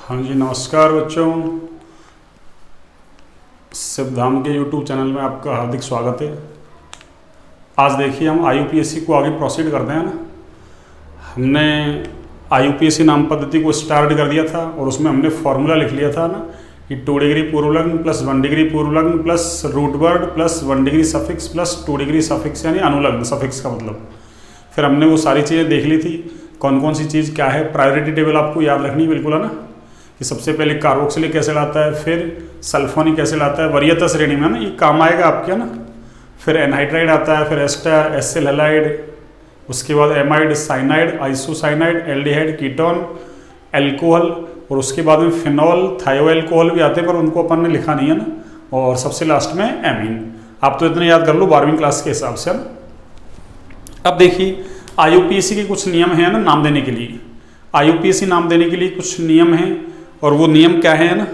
हाँ जी, नमस्कार बच्चों। सिद्धांत के YouTube चैनल में आपका हार्दिक स्वागत है। आज देखिए हम IUPAC को आगे प्रोसीड करते हैं ना। हमने IUPAC नाम पद्धति को स्टार्ट कर दिया था और उसमें हमने फॉर्मूला लिख लिया था ना कि 2 डिग्री पूर्व लग्न प्लस 1 डिग्री पूर्व लग्न plus root word plus 1 degree suffix plus 2 degree suffix यानी अनुलग्न सफिक्स का मतलब। फिर हमने वो सारी चीज़ें देख ली थी, कौन कौन सी चीज़ क्या है। प्रायोरिटी टेबल आपको याद रखनी बिल्कुल है ना, कि सबसे पहले कार्बोक्सिलिक एसिड आता है, फिर सल्फोनिक एसिड आता है वरीयता श्रेणी में ना, ये काम आएगा आपके ना। फिर एनहाइड्राइड आता है, फिर एस्टर, एसिल हैलाइड, उसके बाद amide, cyanide, isocyanide, aldehyde, ketone, alcohol, और उसके बाद में फिनॉल, थायोएल्कोहल भी आते हैं पर उनको अपन ने लिखा नहीं है ना। और सबसे लास्ट में एमीन। आप तो इतने याद कर लो 12वीं क्लास के हिसाब से ना। अब देखिए IUPAC के कुछ नियम हैं ना नाम देने के लिए। IUPAC नाम देने के लिए कुछ नियम हैं और वो नियम क्या है ना,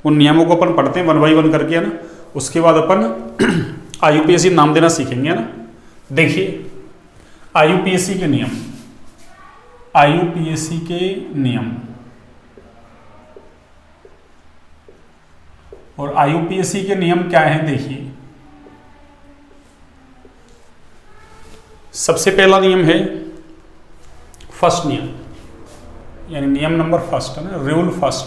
उन नियमों को अपन पढ़ते हैं 1 बाई 1 करके है ना। उसके बाद अपन IUPAC नाम देना सीखेंगे है ना। देखिए IUPAC के नियम, IUPAC के नियम और IUPAC के नियम क्या है देखिए। सबसे पहला नियम है फर्स्ट नियम, यानी नियम नंबर फर्स्ट है ना, रूल फर्स्ट।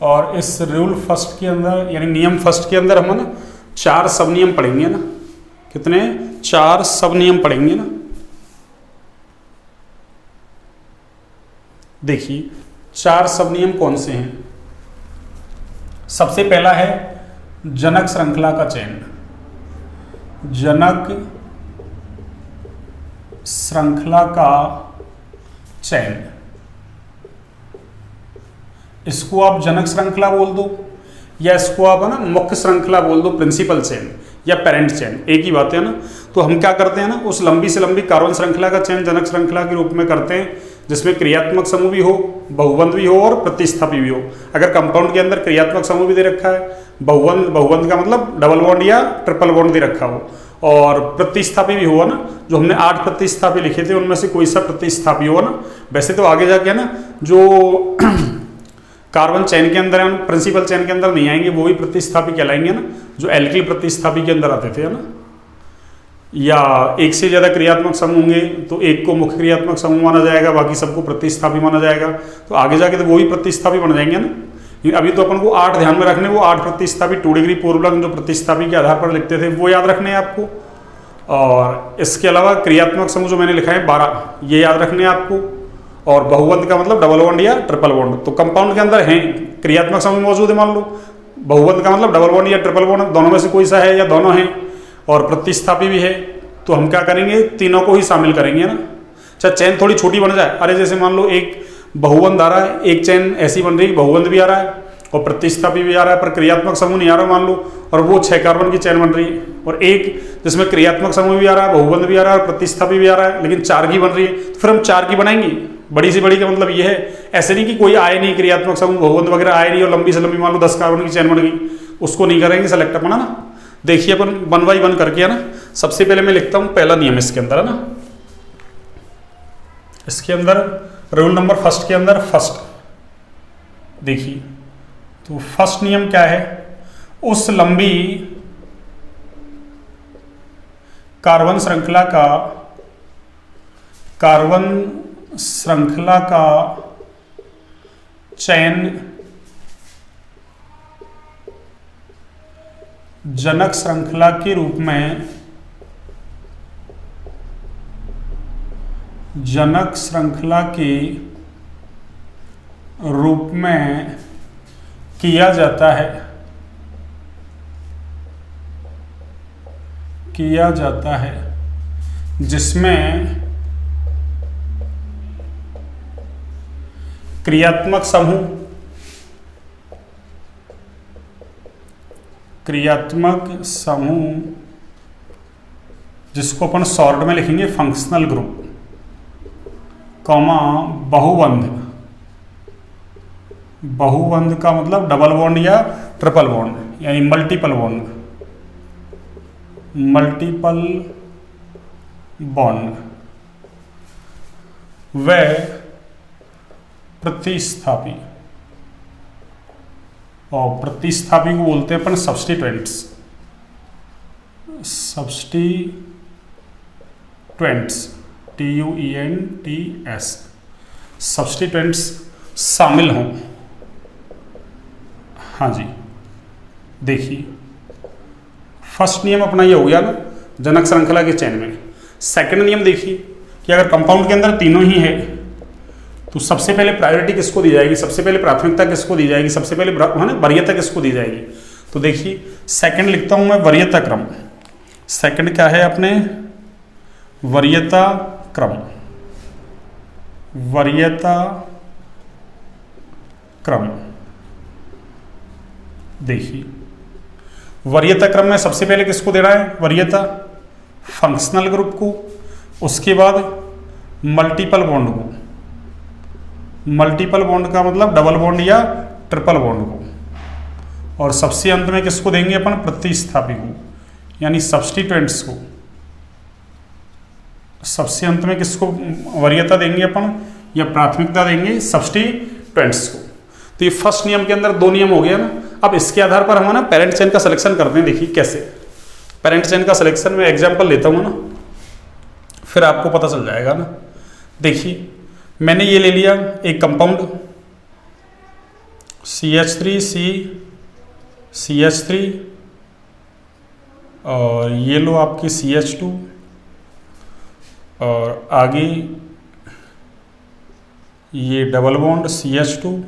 और इस रूल फर्स्ट के अंदर यानी नियम फर्स्ट के अंदर हम ना 4 सब नियम पढ़ेंगे ना। कितने? 4 सब नियम पढ़ेंगे ना। देखिए 4 सब नियम कौन से हैं। सबसे पहला है जनक श्रृंखला का चयन। जनक श्रृंखला का चयन, इसको आप जनक श्रृंखला बोल दो या इसको आप है ना मुख्य श्रृंखला बोल दो, प्रिंसिपल चेन या पेरेंट चेन, एक ही बात है ना। तो हम क्या करते हैं ना, उस लंबी से लंबी कार्बन श्रृंखला का चयन जनक श्रृंखला के रूप में करते हैं, जिसमें क्रियात्मक समूह भी हो, बहुबंध भी हो और प्रतिस्थापी भी हो। अगर कंपाउंड के अंदर क्रियात्मक समूह भी दे रखा है, बहुबंध का मतलब डबल बॉन्ड या ट्रिपल बॉन्ड दे रखा हो, और प्रतिस्थापी भी हुआ ना, जो हमने 8 प्रतिस्थापी लिखे थे उनमें से कोई सा प्रतिस्थापी हुआ ना। वैसे तो आगे जाके है ना जो कार्बन चैन के अंदर है, प्रिंसिपल चैन के अंदर नहीं आएंगे, वो भी प्रतिस्थापी कहलाएंगे ना, जो एल्किल प्रतिस्थापी के अंदर आते थे है ना। या एक से ज्यादा क्रियात्मक समूह होंगे तो एक को मुख्य क्रियात्मक समूह माना जाएगा, बाकी सबको प्रतिस्थापी माना जाएगा। तो आगे जाके तो वो भी प्रतिस्थापी बन जाएंगे ना। अभी तो अपन को 8 ध्यान में रखने, वो 8 प्रतिस्थापी 2 डिग्री पूर्व लग्न जो प्रतिस्थापी के आधार पर लिखते थे वो याद रखने हैं आपको। और इसके अलावा क्रियात्मक समूह जो मैंने लिखा है 12, ये याद रखने हैं आपको। और बहुबंध का मतलब डबल बॉन्ड या ट्रिपल बॉन्ड। तो कंपाउंड के अंदर है क्रियात्मक समूह मौजूद है मान लो, बहुबंध का मतलब डबल बॉन्ड या ट्रिपल बॉन्ड, दोनों में से कोई सा है या दोनों हैं, और प्रतिस्थापी भी है। तो हम क्या करेंगे, तीनों को ही शामिल करेंगे ना। अच्छा चैन थोड़ी छोटी बन जाए, अरे जैसे मान लो एक बहुबंध आ रहा है, एक चैन ऐसी बन रही है बहुबंध भी आ रहा है और प्रतिस्थापी भी आ रहा है, पर क्रियात्मक समूह नहीं आ रहा मान लो, और वो 6 कार्बन की चैन बन रही है। और एक जिसमें क्रियात्मक समूह भी आ रहा है, बहुबंध भी आ रहा है और प्रतिस्थापी भी आ रहा है, लेकिन 4 की बन रही है, तो फिर हम 4 की बनाएंगे। बड़ी से बड़ी का मतलब ये है, ऐसे नहीं कि कोई आए नहीं क्रियात्मक समूह बहुबंध वगैरह आए नहीं और लंबी से लंबी मान लो 10 कार्बन की चैन बन गई, उसको नहीं करेंगे सेलेक्ट अपना ना। देखिए अपन 1 बाई 1 करके है ना। सबसे पहले मैं लिखता हूं पहला नियम इसके अंदर है ना, इसके अंदर रूल नंबर फर्स्ट के अंदर फर्स्ट। देखिए तो फर्स्ट नियम क्या है, उस लंबी कार्बन श्रृंखला का चयन जनक श्रृंखला के रूप में, जनक श्रृंखला के रूप में किया जाता है, जिसमें क्रियात्मक समूह जिसको अपन शॉर्ट में लिखेंगे फंक्शनल ग्रुप, कॉमा बहुबंध का मतलब डबल बॉन्ड या ट्रिपल बॉन्ड यानी मल्टीपल बॉन्ड व प्रतिस्थापी, और प्रतिस्थापी को बोलते हैं अपन सब्स्टिट्यूएंट्स। सब्स्टिट्यूएंट्स TUENTS, सब्स्टिट्यूएंट्स शामिल हों। हाँ जी, देखिए फर्स्ट नियम अपना ये हो गया ना जनक श्रृंखला के चयन में। सेकंड नियम देखिए कि अगर कंपाउंड के अंदर तीनों ही है तो सबसे पहले प्रायोरिटी किसको दी जाएगी, सबसे पहले प्राथमिकता किसको दी जाएगी, सबसे पहले है ना वरीयता किसको दी जाएगी। तो देखिए सेकंड लिखता हूं मैं वरीयता क्रम। सेकंड क्या है अपने, वरीयता क्रम। वरीयता क्रम देखिए वरीयता क्रम में सबसे पहले किसको देना है, वरीयता फंक्शनल ग्रुप को, उसके बाद मल्टीपल बॉन्ड को। मल्टीपल बॉन्ड का मतलब डबल बॉन्ड या ट्रिपल बॉन्ड को, और सबसे अंत में किसको देंगे अपन, प्रतिस्थापी को, यानी सब्स्टिट्यूएंट्स को। सबसे अंत में किसको वरीयता देंगे अपन या प्राथमिकता देंगे, सब्स्टिट्यूएंट्स को। तो ये फर्स्ट नियम के अंदर दो नियम हो गया ना। अब इसके आधार पर हम ना पेरेंट चेन का सिलेक्शन करते हैं। देखिए कैसे पेरेंट चेन का सिलेक्शन में एग्जांपल लेता हूँ ना, फिर आपको पता चल जाएगा ना। देखिए मैंने ये ले लिया एक कंपाउंड CH3 और ये लो आपकी CH2, और आगे ये डबल बॉन्ड CH2,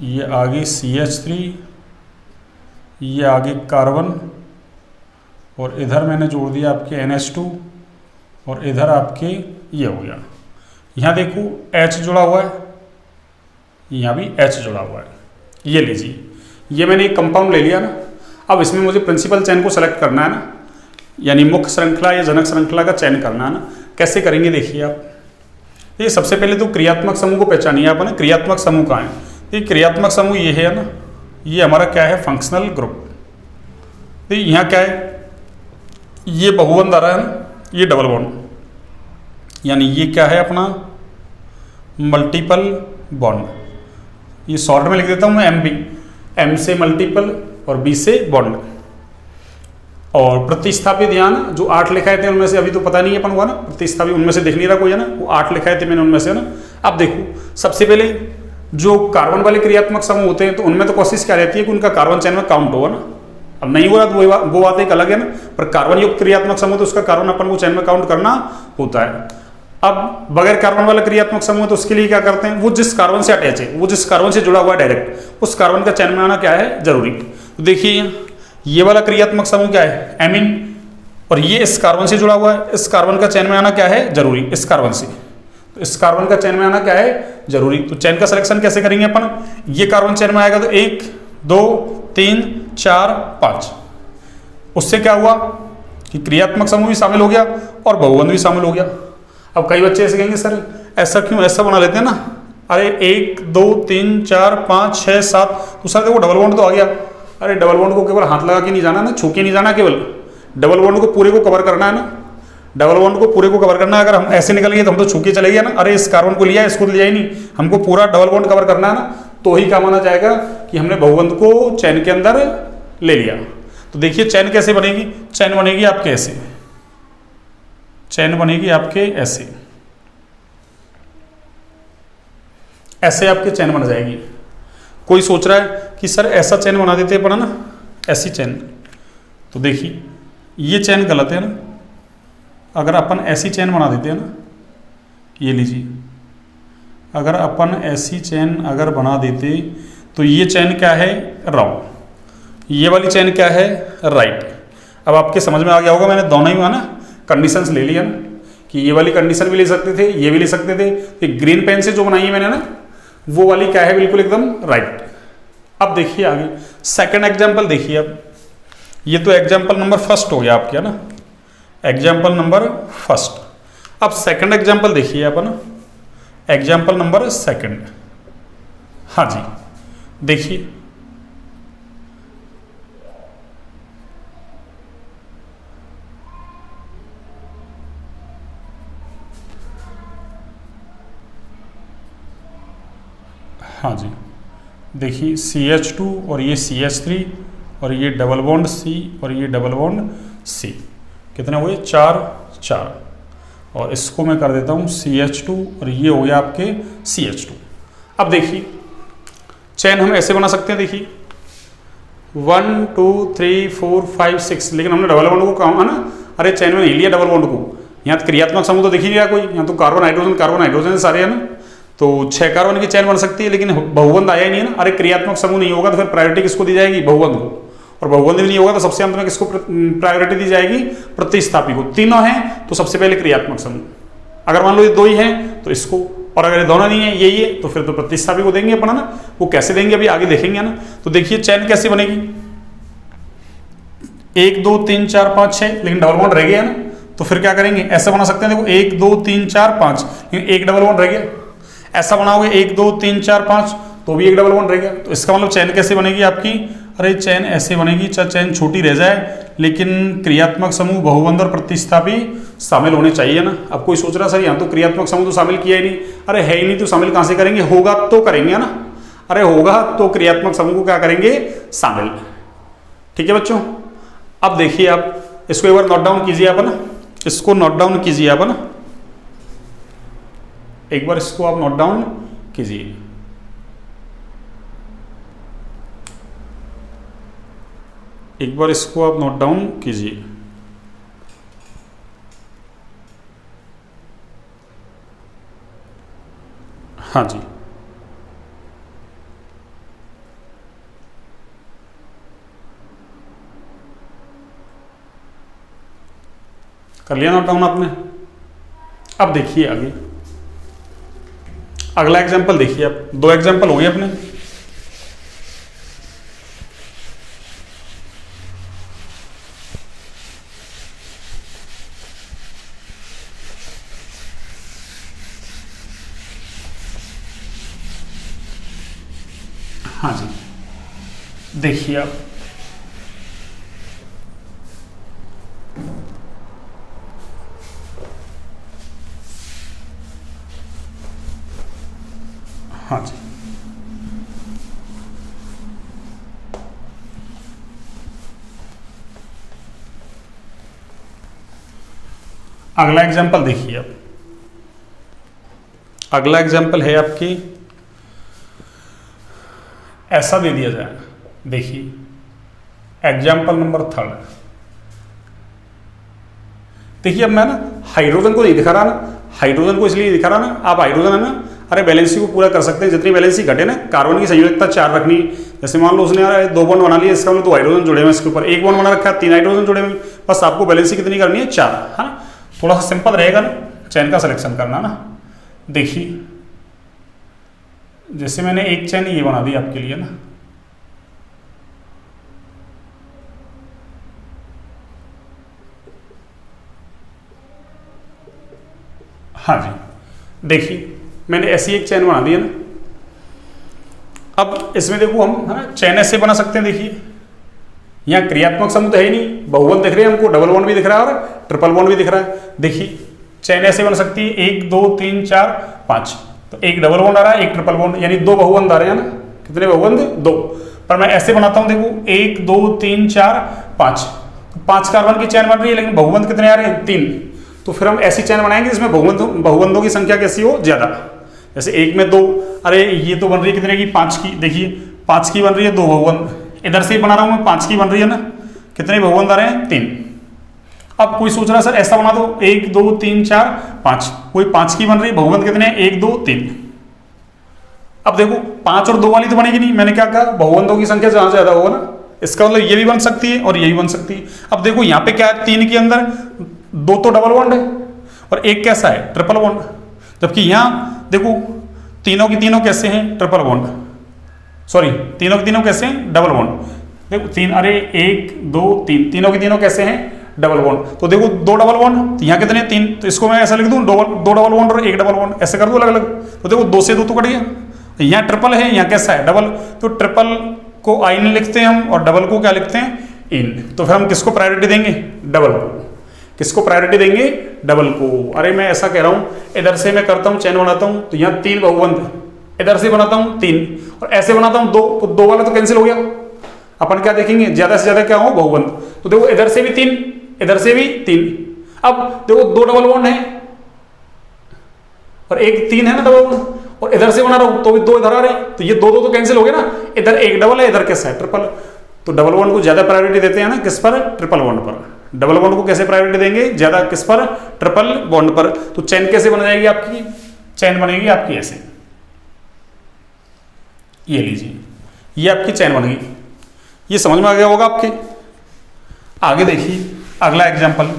ये आगे CH3, ये आगे कार्बन, और इधर मैंने जोड़ दिया आपके NH2, और इधर आपके ये हो गया। यहाँ देखो H जुड़ा हुआ है, यहाँ भी H जुड़ा हुआ है। ये लीजिए, ये मैंने एक कंपाउंड ले लिया ना। अब इसमें मुझे प्रिंसिपल चेन को सेलेक्ट करना है ना, यानी मुख्य श्रृंखला या जनक श्रृंखला का चयन करना है ना। कैसे करेंगे देखिए आप, ये सबसे पहले तो क्रियात्मक समूह को पहचानिए आप ना। क्रियात्मक समूह कहाँ है, ये क्रियात्मक समूह ये है ना, ये हमारा क्या है, फंक्शनल ग्रुप। तो यहाँ क्या है, ये बहुबंध आ रहा है ना, ये डबल बॉन्ड, यानी ये क्या है अपना मल्टीपल बॉन्ड। ये शॉर्ट में लिख देता हूँ मैं MB, M से मल्टीपल और B से बॉन्ड। और प्रतिस्थापित ध्यान जो 8 लिखाए थे उनमें से अभी तो पता नहीं अपन हुआ ना, प्रतिस्थापित उनमें से दिख नहीं रहा कोई है ना, वो 8 लिखाए थे मैंने उनमें से ना। अब देखो सबसे पहले जो कार्बन वाले क्रियात्मक समूह होते हैं तो उनमें तो कोशिश क्या रहती है कि उनका कार्बन चेन में काउंट होगा ना। अब नहीं हो रहा तो वो बात एक अलग है ना, पर कार्बन युक्त क्रियात्मक समूह तो उसका कार्बन अपन को चेन में काउंट करना होता है। अब बगैर कार्बन वाला क्रियात्मक समूह तो उसके लिए क्या करते हैं, वो जिस कार्बन से अटैच है, वो जिस कार्बन से जुड़ा हुआ है डायरेक्ट, उस कार्बन का चयन में आना क्या है, जरूरी। तो देखिए ये वाला क्रियात्मक समूह क्या है, एमीन, और ये इस कार्बन से जुड़ा हुआ है, इस कार्बन का चयन में आना क्या है, जरूरी, इस कार्बन से। तो इस कार्बन का चयन में आना क्या है, जरूरी। तो चयन का सिलेक्शन कैसे करेंगे अपन, ये कार्बन चयन में आएगा तो 1 2 3 4 5। उससे क्या हुआ कि क्रियात्मक समूह भी शामिल हो गया और बहुबंध भी शामिल हो गया। अब कई बच्चे ऐसे कहेंगे सर ऐसा क्यों, ऐसा बना लेते हैं ना, अरे 1 2 3 4 5 6 7, तो सर देखो डबल बॉन्ड तो आ गया। अरे डबल बॉन्ड को केवल हाथ लगा के नहीं जाना ना, छू के नहीं जाना, केवल डबल बॉन्ड को पूरे को कवर करना है ना। डबल बॉन्ड को पूरे को कवर करना है। अगर हम ऐसे निकल गए तो हम तो छू के चले गए ना, अरे इस कार्बन को लिया इसको लिया ही नहीं, हमको पूरा डबल बॉन्ड कवर करना है ना, तो ही क्या माना जाएगा कि हमने बहुबंध को चैन के अंदर ले लिया। तो देखिए चैन कैसे बनेगी, चैन बनेगी आपके ऐसे, चैन बनेगी आपके ऐसे, ऐसे आपके चैन बन जाएगी। कोई सोच रहा है कि सर ऐसा चैन बना देते अपन ना, ऐसी चैन, तो देखिए ये चैन गलत है ना। अगर अपन ऐसी चैन बना देते हैं ना, ये लीजिए, अगर अपन ऐसी चैन अगर बना देते तो ये चैन क्या है, रॉन्ग, ये वाली चैन क्या है, राइट। अब आपके समझ में आ गया होगा, मैंने दोनों ही ना कंडीशंस ले लिया ना, कि ये वाली कंडीशन भी ले सकते थे, ये भी ले सकते थे। तो ग्रीन पेन से जो बनाई है मैंने ना, वो वाली क्या है, बिल्कुल एकदम राइट। अब देखिए आगे सेकंड एग्जांपल देखिए। अब ये तो एग्जांपल नंबर फर्स्ट हो गया आपके ना, एग्जाम्पल नंबर फर्स्ट। अब सेकंड एग्जाम्पल देखिए अपन, एग्जाम्पल नंबर सेकंड। हाँ जी देखिए, हाँ जी, देखिए CH2 और ये CH3 और ये डबल बॉन्ड C और ये डबल बॉन्ड C, कितने हुए 4 4। और इसको मैं कर देता हूँ CH2 और ये हो गया आपके CH2। अब देखिए चेन हम ऐसे बना सकते हैं, देखिए 1 2 3 4 5 6, लेकिन हमने डबल बॉन्ड को कहा है ना, अरे चेन में नहीं लिया डबल बॉन्ड को। यहाँ क्रियात्मक समूह तो दिख ही नहीं रहा कोई, यहाँ तो कार्बन हाइड्रोजन सारे है ना, तो 6 कार्बन की चेन बन सकती है, लेकिन बहुबंध आया ही नहीं है ना। अरे क्रियात्मक समूह नहीं होगा तो फिर प्रायोरिटी किसको दी जाएगी, बहुबंध को, और बहुबंध भी नहीं होगा तो सबसे अंत में किसको प्रायोरिटी दी जाएगी, प्रतिस्थापी को। तीनों हैं तो सबसे पहले क्रियात्मक समूह, अगर मान लो ये 2 ही हैं तो इसको, और अगर ये दोनों नहीं है यही है तो फिर तो प्रतिस्थापी को देंगे अपन, है ना। वो कैसे देंगे अभी आगे देखेंगे ना। तो देखिए चेन कैसे बनेगी, 1 2 3 4 5 6, लेकिन डबल बॉन्ड रह गया है ना, तो फिर क्या करेंगे, ऐसा बना सकते हैं, देखो 1 2 3 4 5, लेकिन एक डबल बॉन्ड रह गया। ऐसा बनाओगे 1 2 3 4 5, तो भी एक डबल बॉन्ड रह गया। तो इसका मतलब चेन कैसे बनेगी आपकी, अरे चेन ऐसे बनेगी, चाहे चेन छोटी रह जाए लेकिन क्रियात्मक समूह, बहुबंध और प्रतिस्थापी शामिल होने चाहिए ना। अब कोई सोच रहा सर यहाँ तो क्रियात्मक समूह तो शामिल किया ही नहीं, अरे है ही नहीं तो शामिल कहाँ से करेंगे, होगा तो करेंगे, है ना। अरे होगा तो क्रियात्मक समूह को क्या करेंगे, शामिल। ठीक है बच्चों, अब देखिए आप इसको एक बार नोट डाउन कीजिए आप, ना इसको नोट डाउन कीजिए आप, ना एक बार इसको आप नोट डाउन कीजिए। एक बार इसको आप नोट डाउन कीजिए। हाँ जी, कर लिया नोट डाउन आपने। अब देखिए आगे अगला एग्जांपल देखिए आप, 2 एग्जांपल हो गए अपने। हाँ जी, देखिए आप हाँ जी, अगला एग्जांपल देखिए आप, अगला एग्जांपल है आपकी, ऐसा दे दिया जाए, देखिए एग्जांपल नंबर 3। देखिए अब मैं ना हाइड्रोजन को नहीं दिखा रहा ना, हाइड्रोजन को इसलिए दिखा रहा ना, आप हाइड्रोजन है ना, अरे बैलेंसी को पूरा कर सकते हैं, जितनी बैलेंसी घटे ना, कार्बन की संयोजकता 4 रखनी। जैसे मान लो उसने यार 2 बॉन्ड बना लिए, इसका मतलब 2 हाइड्रोजन जुड़े हुए इसके ऊपर, 1 बॉन्ड बना रखा है, 3 हाइड्रोजन जुड़े हुए, बस आपको बैलेंसी कितनी करनी है, 4, है ना। थोड़ा सा सिंपल रहेगा ना चैन का सिलेक्शन करना ना। देखिए जैसे मैंने एक चैन ये बना दी आपके लिए ना, हाँ जी, देखिए मैंने ऐसी एक चैन बना दी है ना। अब इसमें देखो हम, है ना, चैन ऐसे बना सकते हैं। देखिए यहाँ क्रियात्मक समूह तो है ही नहीं, बहुबंध दिख रहे हैं हमको, डबल बॉन्ड भी दिख रहा है और ट्रिपल बॉन्ड भी दिख रहा है। देखिए चैन ऐसे बन सकती है 1 2 3 4 5, तो एक डबल बॉन्ड आ रहा है, एक ट्रिपल बॉन्ड, यानी 2 बहुबंध आ रहे हैं ना। कितने बहुबंध, 2। पर मैं ऐसे बनाता हूं, देखो 1 2 3 4 5, 5 कार्बन की चैन बन रही है, लेकिन बहुबंध कितने आ रहे हैं, 3। तो फिर हम ऐसी चैन बनाएंगे जिसमें बहुबंधों की संख्या कैसी हो, ज्यादा। जैसे 1 में 2, अरे ये तो बन रही है कितने की, 5 की। देखिए 5 की बन रही है, 2 बहुबंध, इधर से ही बना रहा हूं मैं, 5 की बन रही है ना, कितने बहुबंध आ रहे हैं, 3। अब कोई सोच रहा है सर ऐसा बना दो 1 2 3 4 5, कोई 5 की बन रही है, बहुबंध कितने हैं, 1 2 3। अब देखो 5 और 2 वाली तो बनेगी नहीं, मैंने क्या कहा, बहुबंधों की संख्या जहां ज्यादा होगा ना, इसका मतलब ये भी बन सकती है और ये भी बन सकती है। अब देखो यहाँ पे क्या है, 3 के अंदर 2 तो डबल बॉन्ड है और एक कैसा है, ट्रिपल बॉन्ड। जबकि यहाँ देखो तीनों की तीनों कैसे हैं, ट्रिपल बॉन्ड, सॉरी तीनों के तीनों कैसे हैं, डबल बॉन्ड। देखो 3, अरे 1 2 3, तीनों की तीनों कैसे हैं, डबल बॉन्ड। तो देखो 2 डबल बॉन्ड, यहाँ कितने 3, तो इसको मैं ऐसा लिख दूं 2 डबल बॉन्ड और 1 डबल बॉन्ड, ऐसे कर दूं अलग अलग। तो देखो 2 से 2 तो कट गया, यहाँ ट्रिपल है, यहाँ कैसा है, डबल। तो ट्रिपल को आइन लिखते हैं हम और डबल को क्या लिखते हैं, इन। तो फिर हम किसको प्रायोरिटी देंगे, डबल को। किसको प्रायोरिटी देंगे, डबल को। अरे मैं ऐसा कह रहा हूं, इधर से मैं करता हूं चैन बनाता हूं, तो यहाँ 3 बहुबंध, इधर से बनाता हूं 3 और ऐसे बनाता हूं 2, तो 2 वाला तो कैंसिल हो गया। अपन क्या देखेंगे, ज्यादा से ज्यादा क्या हो, बहुबंध। तो देखो इधर से भी 3, इधर से भी 3। अब देखो 2 डबल बॉन्ड है और एक 3 है ना डबल बॉन्ड, और इधर से बना रहा हूं तो भी 2 इधर आ रहे हैं, तो ये 2 2 तो कैंसिल हो गए ना। इधर एक डबल है, इधर कैसा है, ट्रिपल। तो डबल बॉन्ड को ज्यादा प्रायोरिटी देते हैं ना किस पर, ट्रिपल बॉन्ड पर। डबल बॉन्ड को कैसे प्रायोरिटी देंगे, ज्यादा किस पर, ट्रिपल बॉन्ड पर। तो चेन कैसे बन जाएगी आपकी, चेन बनेगी आपकी ऐसे, ये लीजिए, ये आपकी चेन बन गई। ये समझ में आ गया होगा आपके। आगे देखिए अगला एग्जांपल।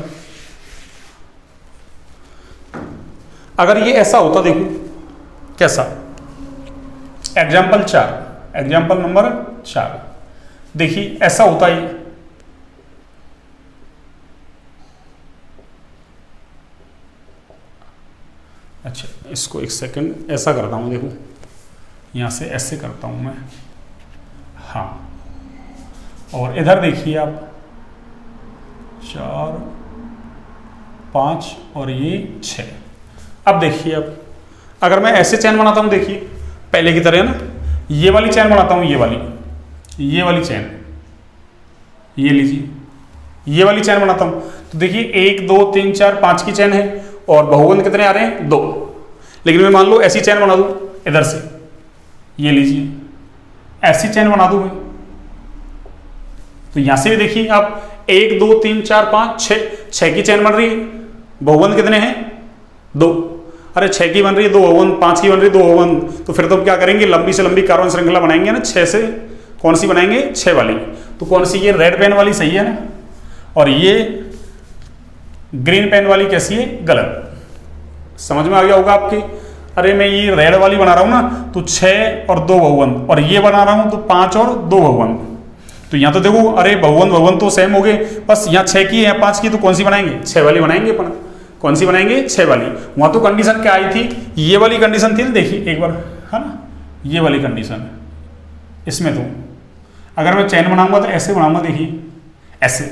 अगर ये ऐसा होता, देखो कैसा, एग्जाम्पल 4, एग्जाम्पल नंबर 4, देखिए ऐसा होता है। अच्छा इसको एक सेकंड ऐसा करता हूं, देखो यहां से ऐसे करता हूं मैं, हाँ। और इधर देखिए आप 4 5 और ये 6। अब देखिए, अब अगर मैं ऐसे चैन बनाता हूं, देखिए पहले की तरह ना, ये वाली चैन बनाता हूं, ये वाली चैन, ये लीजिए, ये वाली चैन बनाता हूं, तो देखिए 1 2 3 4 5 की चैन है और बहुबंध कितने आ रहे हैं, 2। लेकिन मैं मान लो ऐसी चैन बना दूं इधर से, ये लीजिए ऐसी चैन बना दूं मैं, तो यहां से भी देखिए आप 1 2 3 4 5 6 की चैन बन रही है। बहुबंध कितने हैं, 2। अरे 6 की बन रही है, 2 बहुबंध, 5 की बन रही है, 2 बहुबंध। तो फिर तो क्या करेंगे, लंबी से लंबी कार्बन श्रृंखला बनाएंगे ना 6 से। कौन सी बनाएंगे, 6 वाली। तो कौन सी, ये रेड पेन वाली सही है ना, और ये ग्रीन पेन वाली कैसी है, गलत। समझ में आ गया होगा आपके। अरे मैं ये रेड वाली बना रहा हूं ना, तो 6 और 2 बहुबंध, और ये बना रहा हूं तो 5 और 2 बहुबंध। तो यहां तो देखो, अरे बहुबंध तो सेम हो गए, बस यहाँ 6 की है 5 की, तो कौन सी बनाएंगे, 6 वाली बनाएंगे अपन। कौन सी बनाएंगे, 6 वाली। वहां तो कंडीशन क्या आई थी, ये वाली कंडीशन थी ना, देखिए एक बार, है ना, ये वाली कंडीशन। इसमें तो अगर मैं चैन बनाऊंगा तो ऐसे बनाऊंगा, देखिए ऐसे।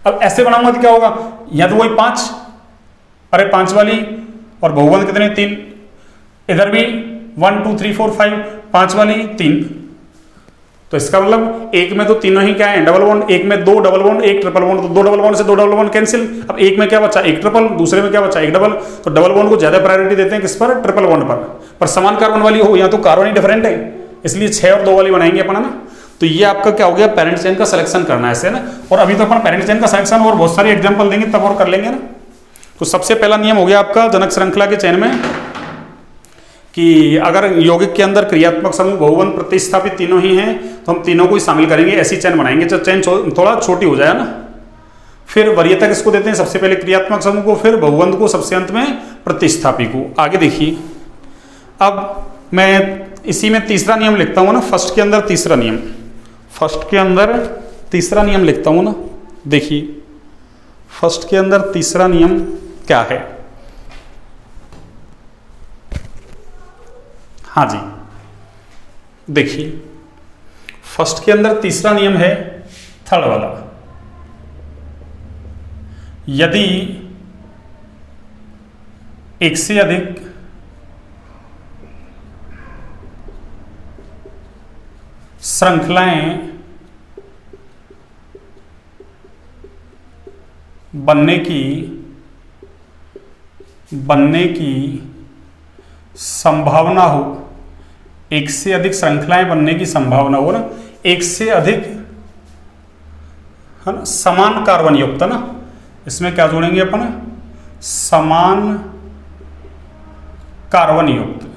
अब ऐसे बनाऊंगा तो क्या होगा, या तो वही 5, अरे 5 वाली, और बहुबंध कितने, 3। इधर भी 1 2 3 4 5, 5 वाली 3। तो इसका मतलब एक में तो तीनों ही क्या है, डबल बॉन्ड। एक में 2 डबल बॉन्ड, 1 ट्रिपल बॉन्ड, तो 2 डबल बॉन्ड से 2 डबल बॉन्ड कैंसिल। अब एक में क्या बचा, 1 ट्रिपल, दूसरे में क्या बचा, 1 डबल। तो डबल बॉन्ड को ज्यादा प्रायोरिटी देते हैं किस पर, ट्रिपल बॉन्ड पर समान कार्बन वाली हो, यहाँ तो कार्बन ही डिफरेंट है, इसलिए 6 और 2 वाली बनाएंगे अपन, है ना। तो ये आपका क्या हो गया, पेरेंट चेन का सिलेक्शन करना है ऐसे ना। और अभी तो अपन पेरेंट चेन का सिलेक्शन और बहुत सारे एग्जाम्पल देंगे तब और कर लेंगे ना। तो सबसे पहला नियम हो गया आपका जनक श्रृंखला के चयन में कि अगर यौगिक के अंदर क्रियात्मक समूह बहुबंध प्रतिस्थापित तीनों ही हैं तो हम तीनों को ही शामिल करेंगे, ऐसी चैन बनाएंगे जब चैन थोड़ा छोटी हो जाए ना। फिर वरीयता किसको देते हैं, सबसे पहले क्रियात्मक समूह को, फिर बहुबंध को, सबसे अंत में प्रतिस्थापी को। आगे देखिए, अब मैं इसी में तीसरा नियम लिखता हूँ ना, फर्स्ट के अंदर तीसरा नियम, फर्स्ट के अंदर तीसरा नियम लिखता हूँ ना। देखिए फर्स्ट के अंदर तीसरा नियम क्या है, हाँ जी देखिए फर्स्ट के अंदर तीसरा नियम है थर्ड वाला, यदि एक से अधिक श्रृंखलाएं बनने की संभावना हो, एक से अधिक श्रृंखलाएं बनने की संभावना हो ना, एक से अधिक, है ना, समान कार्बन युक्त, है ना, इसमें क्या जोड़ेंगे अपन, समान कार्बन युक्त।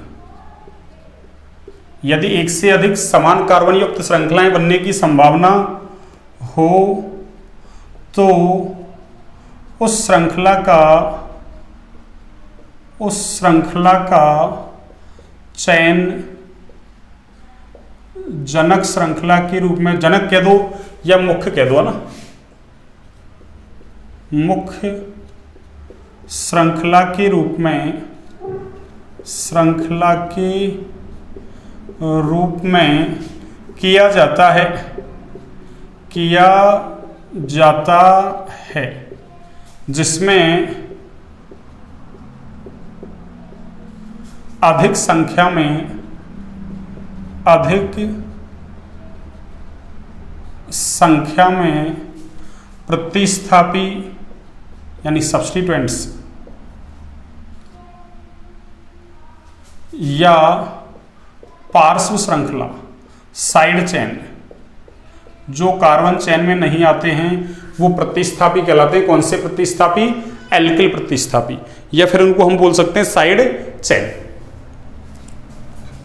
यदि एक से अधिक समान कार्बन युक्त श्रृंखलाएं बनने की संभावना हो तो उस श्रृंखला का चयन जनक श्रृंखला के रूप में, जनक कह दो या मुख्य कह दो, है ना, मुख्य श्रृंखला के रूप में, श्रृंखला के रूप में किया जाता है, जिसमें अधिक संख्या में अधिक संख्या में प्रतिस्थापी यानी सब्स्टिट्यूएंट्स या पार्श्व श्रृंखला साइड चेन जो कार्बन चेन में नहीं आते हैं वो प्रतिस्थापी कहलाते हैं। कौन से प्रतिस्थापी? एल्किल प्रतिस्थापी, या फिर उनको हम बोल सकते हैं साइड चेन।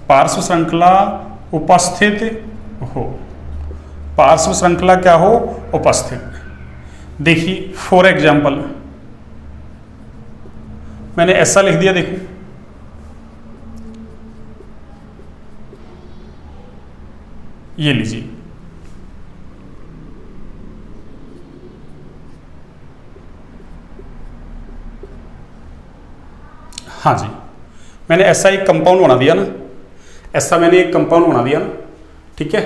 पार्श्व श्रृंखला उपस्थित हो, पार्श्व श्रृंखला क्या हो? उपस्थित। देखिए फॉर एग्जाम्पल मैंने ऐसा लिख दिया, देखो ये लीजिए, हाँ जी, मैंने ऐसा एक कंपाउंड बना दिया ना, ऐसा मैंने एक कंपाउंड बना दिया ना, ठीक है।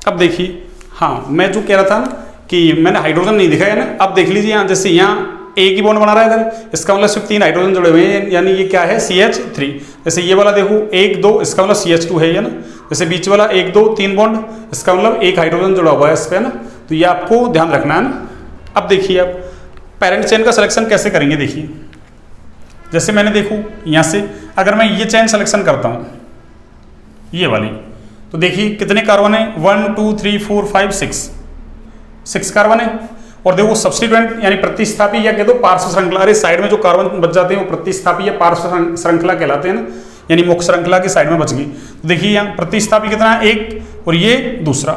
अब देखिए, हाँ मैं जो कह रहा था ना कि मैंने हाइड्रोजन नहीं दिखाया ना, अब देख लीजिए यहाँ, जैसे यहाँ एक ही बॉन्ड बना रहा है इधर, इसका मतलब सिर्फ 3 हाइड्रोजन जुड़े हुए हैं, यानी ये क्या है? CH3। जैसे ये वाला देखो 1 2, इसका मतलब CH2 है, ना। जैसे बीच वाला 1 2 3 बॉन्ड, इसका मतलब 1 हाइड्रोजन जुड़ा हुआ है इस पे, ना। तो ये आपको ध्यान रखना है ना। अब देखिए, अब पेरेंट चेन का सिलेक्शन कैसे करेंगे? देखिए जैसे मैंने देखो यहाँ से अगर मैं ये चेन सिलेक्शन करता हूँ, ये वाली, तो देखिए कितने कार्बन है? 1 2 3 4 5 6 कार्बन है। और देखो सब्स्टिट्यूएंट यानी प्रतिस्थापी या कह दो पार्श्व श्रृंखला, अरे साइड में जो कार्बन बच जाते हैं वो प्रतिस्थापी या पार्श्व श्रृंखला कहलाते हैं ना, यानी मुख्य श्रृंखला की साइड में बच गई। तो देखिए यहाँ प्रतिस्थापी कितना है? 1 और ये दूसरा,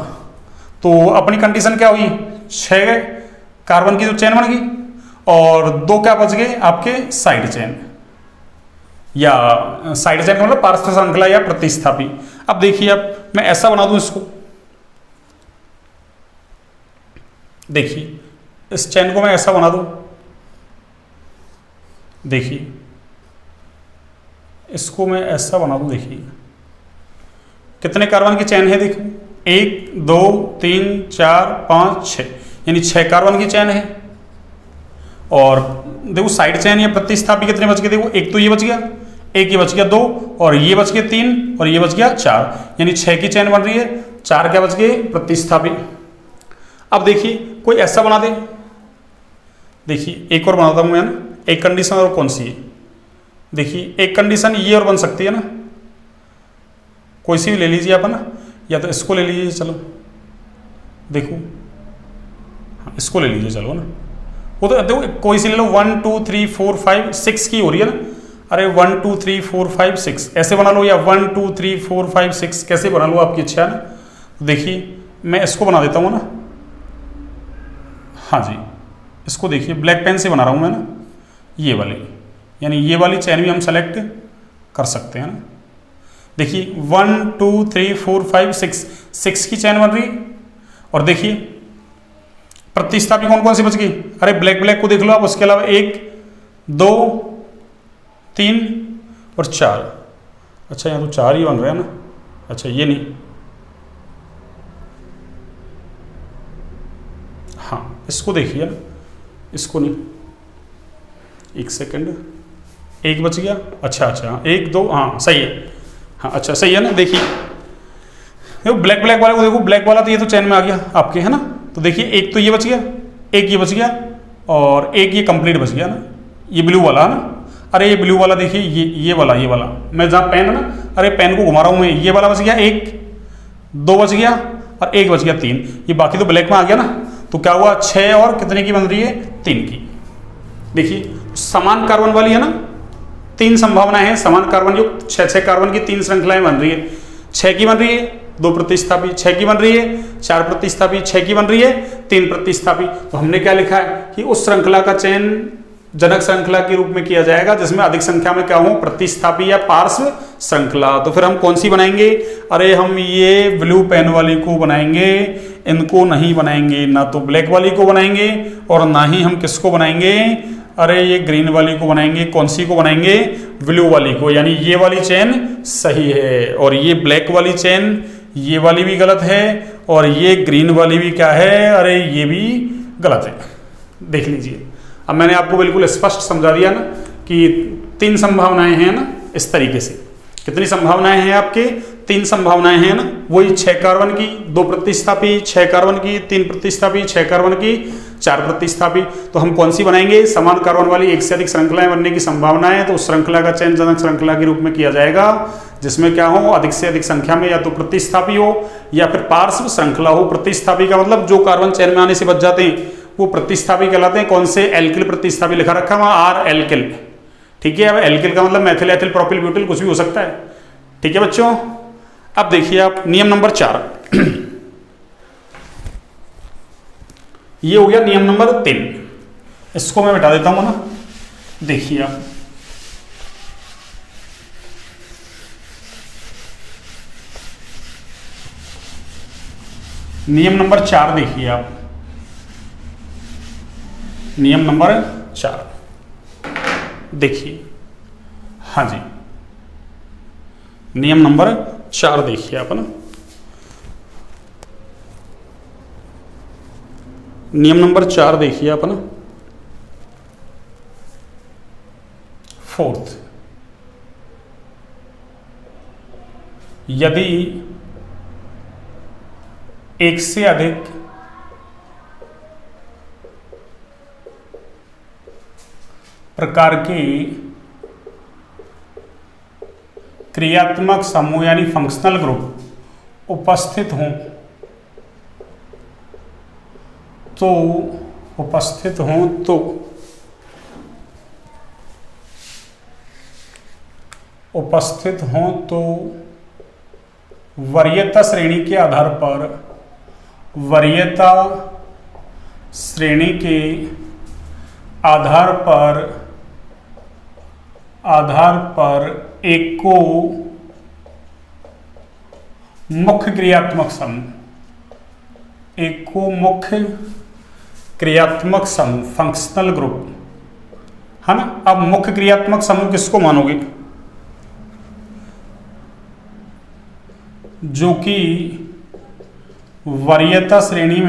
तो अपनी कंडीशन क्या हुई? 6 कार्बन की जो चेन बन गई और 2 क्या बच गए? आपके साइड चेन, या साइड चेन का मतलब पार्श्व श्रृंखला या प्रतिस्थापी। अब देखिए, अब मैं ऐसा बना दूं इसको, देखिए इस चेन को मैं ऐसा बना दूं, देखिए इसको मैं ऐसा बना दूं, देखिए कितने कार्बन की चेन है? देखो 1 2 3 4 5 6, यानी 6 कार्बन की चेन है। और देखो साइड चेन या प्रतिस्थापी कितने बच गए? देखो एक तो ये बच गया, एक ये बच गया 2, और ये बच गए 3, और ये बच गया 4, यानी 6 की चेन बन रही है, 4 क्या बच गए? प्रतिस्थापी। अब देखिए कोई ऐसा बना दे, देखिए एक और बनाता हूं मैं ना, एक कंडीशन और कौन सी है? देखिए एक कंडीशन ये और बन सकती है ना, कोई सी भी ले लीजिए आप ना, या तो इसको ले लीजिए, चलो देखो, हाँ इसको ले लीजिए, चलो ना, वो तो देखो कोई सी ले लो, 1 2 3 4 5 6 की हो रही है ना, अरे 1 2 3 4 5 6 ऐसे बना लो, या 1 2 3 4 5 6 कैसे बना लो, आपकी इच्छा है ना। देखिए मैं इसको बना देता हूँ ना, हाँ जी इसको देखिए ब्लैक पेन से बना रहा हूँ मैं ना, ये वाली, यानी ये वाली चेन भी हम सेलेक्ट कर सकते हैं ना। देखिए 1 2 3 4 5 6 की चेन बन रही, और देखिए प्रतिस्थापी कौन कौन सी बच गई? अरे ब्लैक को देख लो आप, उसके अलावा 1 2 3 और 4, अच्छा यहाँ तो 4 ही बन रहे हैं ना, अच्छा ये नहीं, हाँ इसको देखिए ना, इसको नहीं, 1 सेकंड, 1 बच गया, अच्छा 1 2, हाँ सही है, हाँ अच्छा सही है ना। देखिए देखो ब्लैक वाले को देखो, ब्लैक वाला तो ये तो चैन में आ गया आपके, है ना। तो देखिए एक तो ये बच गया, एक ये बच गया, और एक ये कंप्लीट बच गया ना, ये ब्लू वाला है ना। अरे ये ब्लू वाला देखिए, ये वाला मैं जहाँ पेन है ना, अरे पेन को घुमा रहा हूँ मैं, ये वाला बच गया 1 2 बच गया, और 1 बच गया 3, ये बाकी तो ब्लैक में आ गया ना। तो क्या हुआ? 6 और कितने की बन रही है? 3 की। देखिए समान कार्बन वाली है ना, 3 संभावनाएं हैं, समान कार्बन युक्त 6 कार्बन की 3 श्रृंखलाएं बन रही है। 6 की बन रही है, 2 प्रतिस्थापी, 6 की बन रही है, 4 प्रतिस्थापी, 6 की बन रही है, 3 प्रतिस्थापी। तो हमने क्या लिखा है कि उस श्रृंखला का चयन जनक श्रृंखला के रूप में किया जाएगा जिसमें अधिक संख्या में क्या हो? प्रतिस्थापी या पार्श्व श्रृंखला। तो फिर हम कौन सी बनाएंगे? अरे हम ये ब्लू पेन वाली को बनाएंगे, इनको नहीं बनाएंगे, ना तो ब्लैक वाली को बनाएंगे और ना ही हम किसको बनाएंगे? अरे ये ग्रीन वाली को बनाएंगे। कौन सी को बनाएंगे? ब्लू वाली को। यानी ये वाली चेन सही है और ये ब्लैक वाली चेन, ये वाली भी गलत है और ये ग्रीन वाली भी क्या है? अरे ये भी गलत है। देख लीजिए, अब मैंने आपको बिल्कुल स्पष्ट समझा दिया ना कि 3 संभावनाएं हैं ना, इस तरीके से। कितनी संभावनाएं हैं आपके? तीन संभावनाएं हैं ना, वही 6 कार्बन की 2 प्रतिस्थापी, 6 कार्बन की 3 प्रतिस्थापी, 6 कार्बन की 4 प्रतिस्थापी। तो हम कौन सी बनाएंगे, समान कार्बन वाली एक से अधिक श्रृंखलाएं बनने की संभावना है, तो उस श्रृंखला का चयन जनक श्रृंखला के रूप में किया जाएगा, जिसमें क्या हो, अधिक से अधिक संख्या में या तो प्रतिस्थापी हो या फिर पार्श्व श्रृंखला हो। प्रतिस्थापी का मतलब जो कार्बन चयन में आने से बच जाते हैं वो प्रतिस्थापी कहलाते हैं। कौन से, एल्किल प्रतिस्थापी लिखा रखा वहां आर एल्किल, ठीक है। अब एल्किल का मतलब मैथिल, एथिल, प्रोपिल, ब्यूटिल कुछ भी हो सकता है, ठीक है बच्चों। अब देखिए आप नियम नंबर 4 ये हो गया नियम नंबर 3, इसको मैं बिठा देता हूं ना। देखिए आप नियम नंबर 4 देखिए आप, नियम नंबर 4 देखिए, हाँ जी नियम नंबर 4 देखिए आप ना। नियम नंबर 4 देखिए आप ना, 4th, यदि एक से अधिक प्रकार के क्रियात्मक समूह यानी फंक्शनल ग्रुप उपस्थित हों तो वरीयता श्रेणी के आधार पर एक को मुख्य क्रियात्मक समूह फंक्शनल ग्रुप, है ना। अब मुख्य क्रियात्मक समूह किसको मानोगे, जो कि वरीयता श्रेणी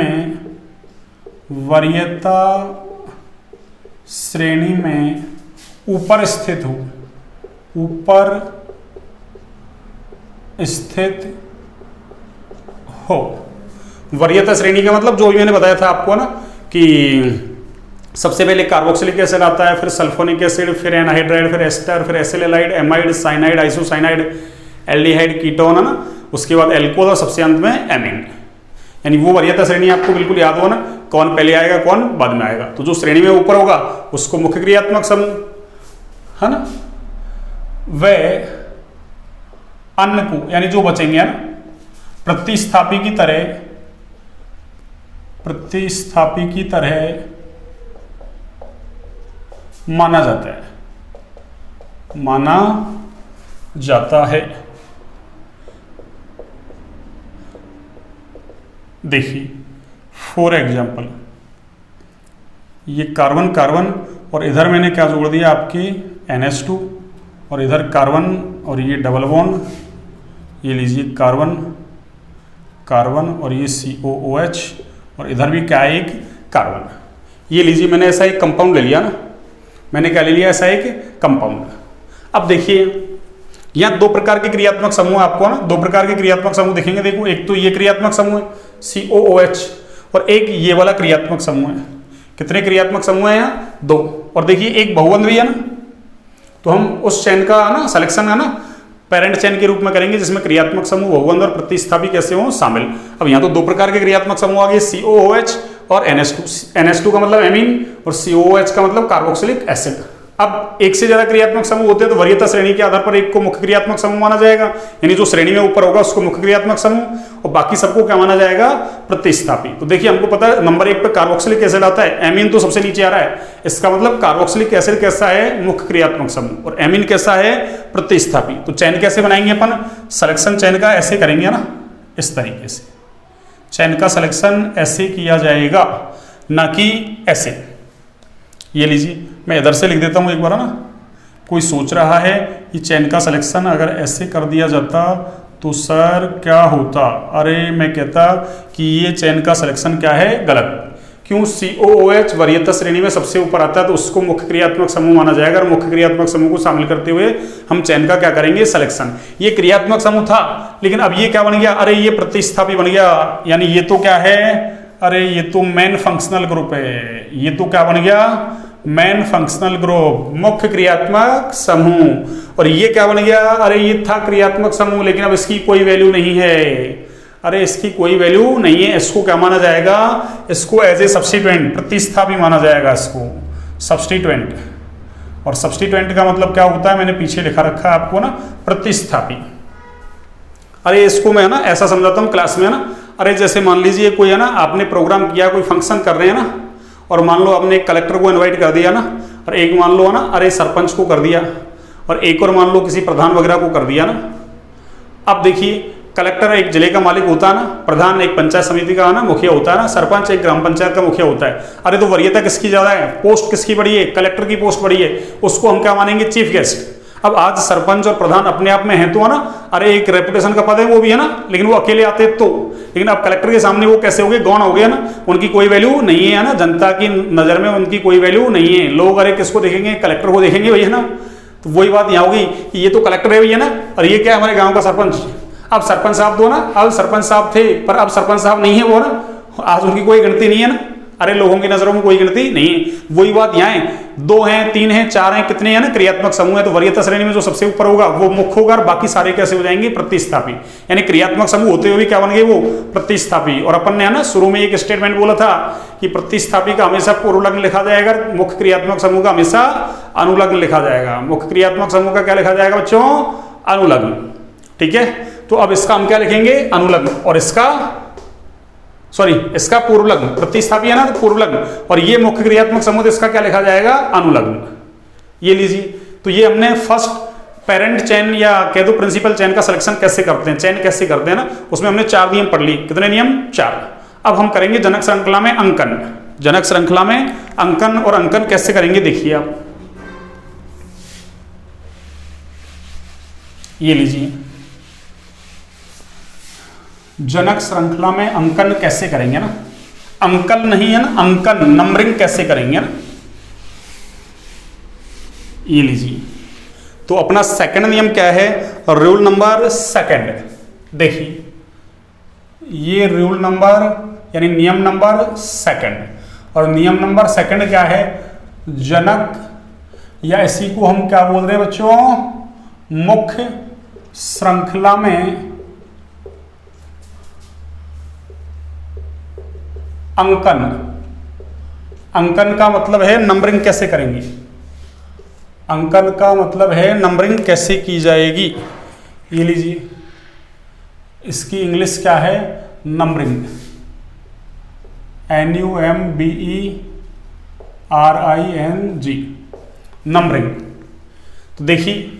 में ऊपर स्थित हो। वरीयता श्रेणी का मतलब जो भी मैंने बताया था आपको ना, कि सबसे पहले कार्बोक्सिलिक एसिड आता है, फिर सल्फोनिक एसिड, फिर एनहाइड्राइड, फिर एस्टर, फिर acyl halide, amide, cyanide, isocyanide, aldehyde, ketone, है ना। उसके बाद एल्कोहल और सबसे अंत में एमीन। यानी वो वरीयता श्रेणी आपको बिल्कुल याद हो ना, कौन पहले आएगा कौन बाद में आएगा। तो जो श्रेणी में ऊपर होगा उसको मुख्य क्रियात्मक समूह, है ना। वह अन्य को, यानी जो बचेंगे, है ना, प्रतिस्थापी की तरह माना जाता है। देखिए फॉर एग्जाम्पल, ये कार्बन और इधर मैंने क्या जोड़ दिया आपके NH2, और इधर कार्बन और ये डबल बॉन्ड, ये लीजिए कार्बन और ये COOH, और इधर भी क्या है, एक कार्बन। ये लीजिए मैंने ऐसा एक कंपाउंड ले लिया ना, मैंने क्या ले लिया, ऐसा एक कंपाउंड। अब देखिए यहाँ 2 प्रकार के क्रियात्मक समूह आपको ना, 2 प्रकार के क्रियात्मक समूह दिखेंगे। देखो एक तो ये क्रियात्मक समूह है COOH, और एक ये वाला क्रियात्मक समूह है। कितने क्रियात्मक समूह है यहाँ, 2। और देखिए एक बहुबंध भी है ना, तो हम उस चेन का ना सिलेक्शन है ना पेरेंट चेन के रूप में करेंगे, जिसमें क्रियात्मक समूह, बहुबंध और प्रतिस्थापी कैसे हो शामिल। अब यहाँ तो 2 प्रकार के क्रियात्मक समूह आ गए, COOH और NH2 का मतलब एमीन, और COOH का मतलब कार्बोक्सिलिक एसिड। अब एक से ज्यादा क्रियात्मक समूह होते हैं तो वरीयता श्रेणी के आधार पर एक को मुख्य क्रियात्मक समूह माना जाएगा, यानी जो श्रेणी में ऊपर होगा उसको मुख्य क्रियात्मक समूह, और बाकी सबको क्या माना जाएगा, प्रतिस्थापी। तो देखिए हमको पता है नंबर 1 पे कार्बोक्सिलिक एसिड आता है, एमीन तो सबसे नीचे आ रहा है, इसका मतलब कार्बोक्सिलिक एसिड कैसा है, मुख्य क्रियात्मक समूह, और एमीन कैसा है, प्रतिस्थापी। तो चैन कैसे बनाएंगे अपन, सिलेक्शन चैन का ऐसे करेंगे ना, इस तरीके से चैन का सिलेक्शन ऐसे किया जाएगा, ना कि ऐसे। ये लीजिए मैं इधर से लिख देता हूं एक बार, ना कोई सोच रहा है कि चैन का सिलेक्शन अगर ऐसे कर दिया जाता तो सर क्या होता। अरे मैं कहता कि ये चैन का सिलेक्शन क्या है, गलत, क्यों COOH वरीयता श्रेणी में सबसे ऊपर आता है तो उसको मुख्य क्रियात्मक समूह माना जाएगा, और मुख्य क्रियात्मक समूह को शामिल करते हुए हम चयन का क्या करेंगे, सिलेक्शन। ये क्रियात्मक समूह था, लेकिन अब ये क्या बन गया, अरे ये प्रतिस्थापी बन गया, यानी ये तो क्या है, अरे ये तो मेन फंक्शनल ग्रुप है, ये तो क्या बन गया, मेन फंक्शनल ग्रुप, मुख्य क्रियात्मक समूह। और ये क्या बन गया, अरे ये था क्रियात्मक समूह, लेकिन अब इसकी कोई वैल्यू नहीं है, अरे इसकी कोई वैल्यू नहीं है, इसको क्या माना जाएगा, इसको एज ए सब्स्टिट्यूएंट, प्रतिस्थापी माना जाएगा इसको, सब्स्टिट्यूएंट। और सब्स्टिट्यूएंट का मतलब क्या होता है, मैंने पीछे लिखा रखा है आपको ना, प्रतिस्थापी। अरे इसको मैं ना ऐसा समझाता हूँ क्लास में ना, अरे जैसे मान लीजिए कोई है ना, आपने प्रोग्राम किया, कोई फंक्शन कर रहे हैं ना, और मान लो आपने एक कलेक्टर को इनवाइट कर दिया ना, और एक मान लो है ना, अरे सरपंच को कर दिया, और एक और मान लो किसी प्रधान वगैरह को कर दिया ना। अब देखिए, कलेक्टर एक जिले का मालिक होता है ना, प्रधान एक पंचायत समिति का ना मुखिया होता है ना, सरपंच एक ग्राम पंचायत का मुखिया होता है। अरे तो वरीयता किसकी ज्यादा है, पोस्ट किसकी बड़ी है, कलेक्टर की पोस्ट बड़ी है, उसको हम क्या मानेंगे, चीफ गेस्ट। अब आज सरपंच और प्रधान अपने आप में है तो है ना, अरे एक रेपुटेशन का पद है वो भी है ना, लेकिन वो अकेले आते तो, लेकिन अब कलेक्टर के सामने वो कैसे हो गए, गौण हो गए ना, उनकी कोई वैल्यू नहीं है ना, जनता की नजर में उनकी कोई वैल्यू नहीं है। लोग अरे किसको देखेंगे, कलेक्टर को देखेंगे भैया ना। तो वही बात यहाँ होगी कि ये तो कलेक्टर है भैया ना, और ये क्या है, हमारे गाँव का सरपंच। अब सरपंच साहब दो ना, अब सरपंच साहब थे, पर अब सरपंच साहब नहीं है वो ना, आज उनकी कोई गिनती नहीं है ना, अरे लोगों की नजरों में कोई गिनती नहीं है। वही बात यहाँ है, 2 हैं, 3 हैं, 4 हैं, कितने हैं ना, क्रियात्मक समूह है, तो वरीयता श्रेणी में जो सबसे ऊपर होगा वो मुख्य होगा, और बाकी सारे कैसे हो जाएंगे, प्रतिस्थापी। यानी क्रियात्मक समूह होते हुए भी क्या बन गए, वो प्रतिस्थापी। और अपन ने है ना शुरू में एक स्टेटमेंट बोला था कि प्रतिस्थापी का हमेशा पूर्वलग्न लिखा जाएगा, मुख्य क्रियात्मक समूह का हमेशा अनुलग्न लिखा जाएगा। मुख्य क्रियात्मक समूह का क्या लिखा जाएगा बच्चों, अनुलग्न। ठीक है, तो अब इसका हम क्या लिखेंगे, अनुलग्न, और इसका इसका पूर्वलग्न, प्रतिस्थापी है ना तो पूर्वलग्न, और ये मुख्य क्रियात्मक समूह, तो इसका क्या लिखा जाएगा, अनुलग्न। ये लीजिए, तो ये हमने फर्स्ट पेरेंट चयन या कह दो प्रिंसिपल चयन का सिलेक्शन कैसे करते हैं, चयन कैसे करते हैं ना, उसमें हमने 4 नियम पढ़ लिए। कितने नियम, 4। अब हम करेंगे जनक श्रृंखला में अंकन। जनक श्रृंखला में अंकन, और अंकन कैसे करेंगे देखिए आप, ये लीजिए, जनक श्रृंखला में अंकन कैसे करेंगे ना, अंकन नहीं है ना, अंकन, नंबरिंग कैसे करेंगे ना, ये लीजिए। तो अपना सेकंड नियम क्या है, रूल नंबर सेकंड। देखिए, ये रूल नंबर यानी नियम नंबर सेकंड, और नियम नंबर सेकंड क्या है, जनक, या इसी को हम क्या बोल रहे हैं बच्चों, मुख्य श्रृंखला में अंकन। अंकन का मतलब है नंबरिंग कैसे करेंगे, अंकन का मतलब है नंबरिंग कैसे की जाएगी। ये लीजिए, इसकी इंग्लिश क्या है, नंबरिंग, NUMBERING, नंबरिंग। तो देखिए,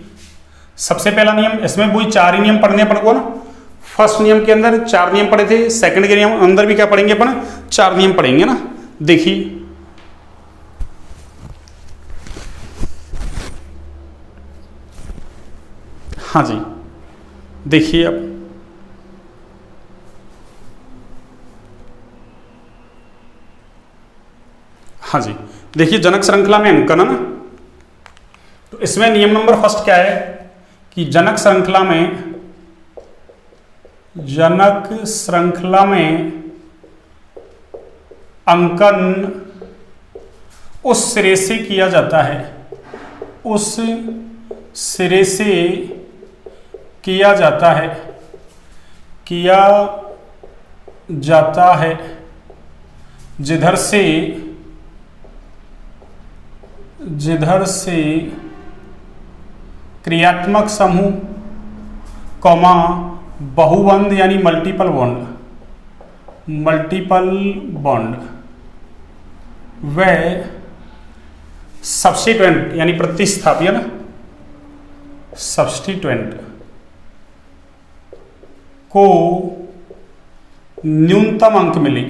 सबसे पहला नियम, इसमें वही 4 ही नियम पढ़ने अपन को ना। फर्स्ट नियम के अंदर 4 नियम पढ़े थे, सेकंड के नियम अंदर भी क्या पढ़ेंगे अपन, 4 नियम पढ़ेंगे ना। देखिए, हाँ जी, देखिए अब हाँ जी, देखिए जनक श्रृंखला में अंकन है ना, तो इसमें नियम नंबर फर्स्ट क्या है कि जनक श्रृंखला में अंकन उस सिरे से किया जाता है, उस सिरे से किया जाता है जिधर से क्रियात्मक समूह कॉमा बहुबंध यानी मल्टीपल बॉन्ड व सब्स्टिट्यूएंट यानी प्रतिस्थापी है ना, सब्स्टिट्यूएंट को न्यूनतम अंक मिले।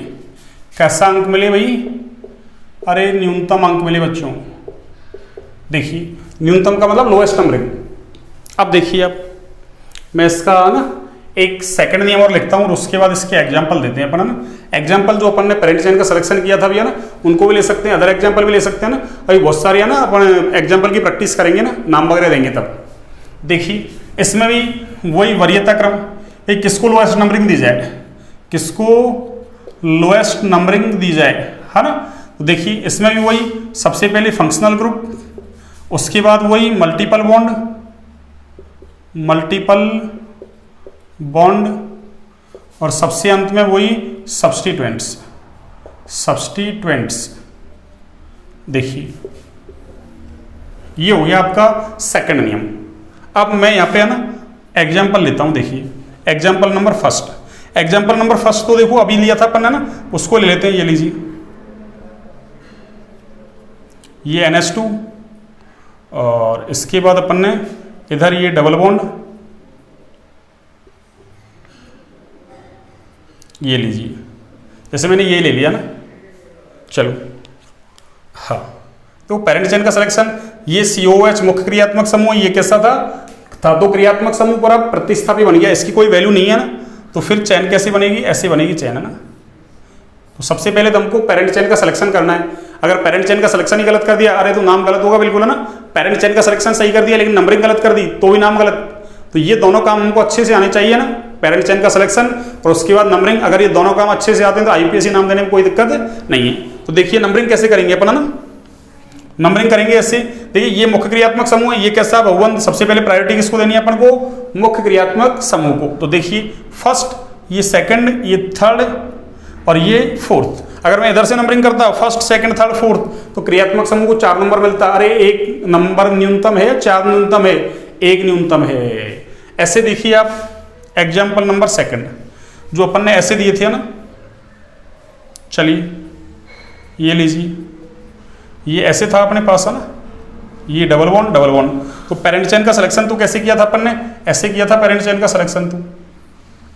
कैसा अंक मिले भाई, अरे न्यूनतम अंक मिले बच्चों। देखिए, न्यूनतम का मतलब लोएस्ट नंबरिंग। अब देखिए, अब मैं इसका ना एक सेकंड नियम और लिखता हूं और उसके बाद इसके एग्जांपल देते हैं अपन, है ना। एग्जाम्पल जो अपन ने पेरेंट चेन का सिलेक्शन किया था भैया ना, उनको भी ले सकते हैं, अदर एग्जाम्पल भी ले सकते हैं ना। अभी बहुत सारे है ना अपन एग्जाम्पल की प्रैक्टिस करेंगे ना, नाम वगैरह देंगे तब। देखिए इसमें भी वही वरीयता क्रम, किसको लोएस्ट नंबरिंग दी जाए, किसको लोएस्ट नंबरिंग दी जाए, है ना। तो देखिए इसमें भी वही, सबसे पहले फंक्शनल ग्रुप, उसके बाद वही मल्टीपल बॉन्ड और सबसे अंत में वही सब्स्टिट्यूएंट्स। देखिए ये हो गया आपका सेकंड नियम। अब मैं यहाँ पे है ना एग्जाम्पल लेता हूँ। देखिए एग्जाम्पल नंबर फर्स्ट तो देखो अभी लिया था अपन ने ना, उसको ले लेते हैं। ये लीजिए, ये NH2 और इसके बाद अपन ने इधर ये डबल बॉन्ड, ये लीजिए, जैसे मैंने ये ले लिया ना। चलो हाँ, तो पेरेंट चेन का सिलेक्शन, ये COOH मुख्य क्रियात्मक समूह, ये कैसा था तो क्रियात्मक समूह पूरा प्रतिस्थापी बन गया, इसकी कोई वैल्यू नहीं है ना। तो फिर चेन कैसी बनेगी, ऐसे बनेगी चेन, है ना। तो सबसे पहले तो हमको पेरेंट चेन का सिलेक्शन करना है। अगर पेरेंट चेन का सिलेक्शन ही गलत कर दिया, अरे तो नाम गलत होगा बिल्कुल, है ना। पेरेंट चेन का सिलेक्शन सही कर दिया लेकिन नंबरिंग गलत कर दी तो भी नाम गलत। तो ये दोनों काम हमको अच्छे से आने चाहिए ना, पेरेंट चेन का सिलेक्शन और उसके बाद नंबरिंग। अगर ये दोनों काम अच्छे से आते हैं तो IUPAC नाम देने में कोई दिक्कत नहीं है। तो देखिए नंबरिंग कैसे करेंगे अपन, है ना। नंबरिंग करेंगे ऐसे, देखिए ये मुख्य क्रियात्मक समूह है, ये कैसा बहुवंत। सबसे पहले प्रायोरिटी किसको देनी है अपन को, मुख्य क्रियात्मक समूह को। तो देखिए फर्स्ट, ये सेकंड, ये थर्ड और ये फोर्थ। अगर मैं इधर से नंबरिंग करता फर्स्ट सेकंड थर्ड फोर्थ, तो क्रियात्मक समूह को 4 नंबर मिलता। अरे 1 नंबर न्यूनतम है, 4 न्यूनतम है, 1 न्यूनतम है। ऐसे देखिए आप एग्जाम्पल नंबर सेकंड जो अपन ने ऐसे दिए थे ना। चलिए ये लीजिए, ये ऐसे था अपने पास, है ना। ये डबल बॉन्ड। तो पेरेंट चेन का सिलेक्शन तो कैसे किया था अपन ने, ऐसे किया था पेरेंट चेन का सिलेक्शन तो।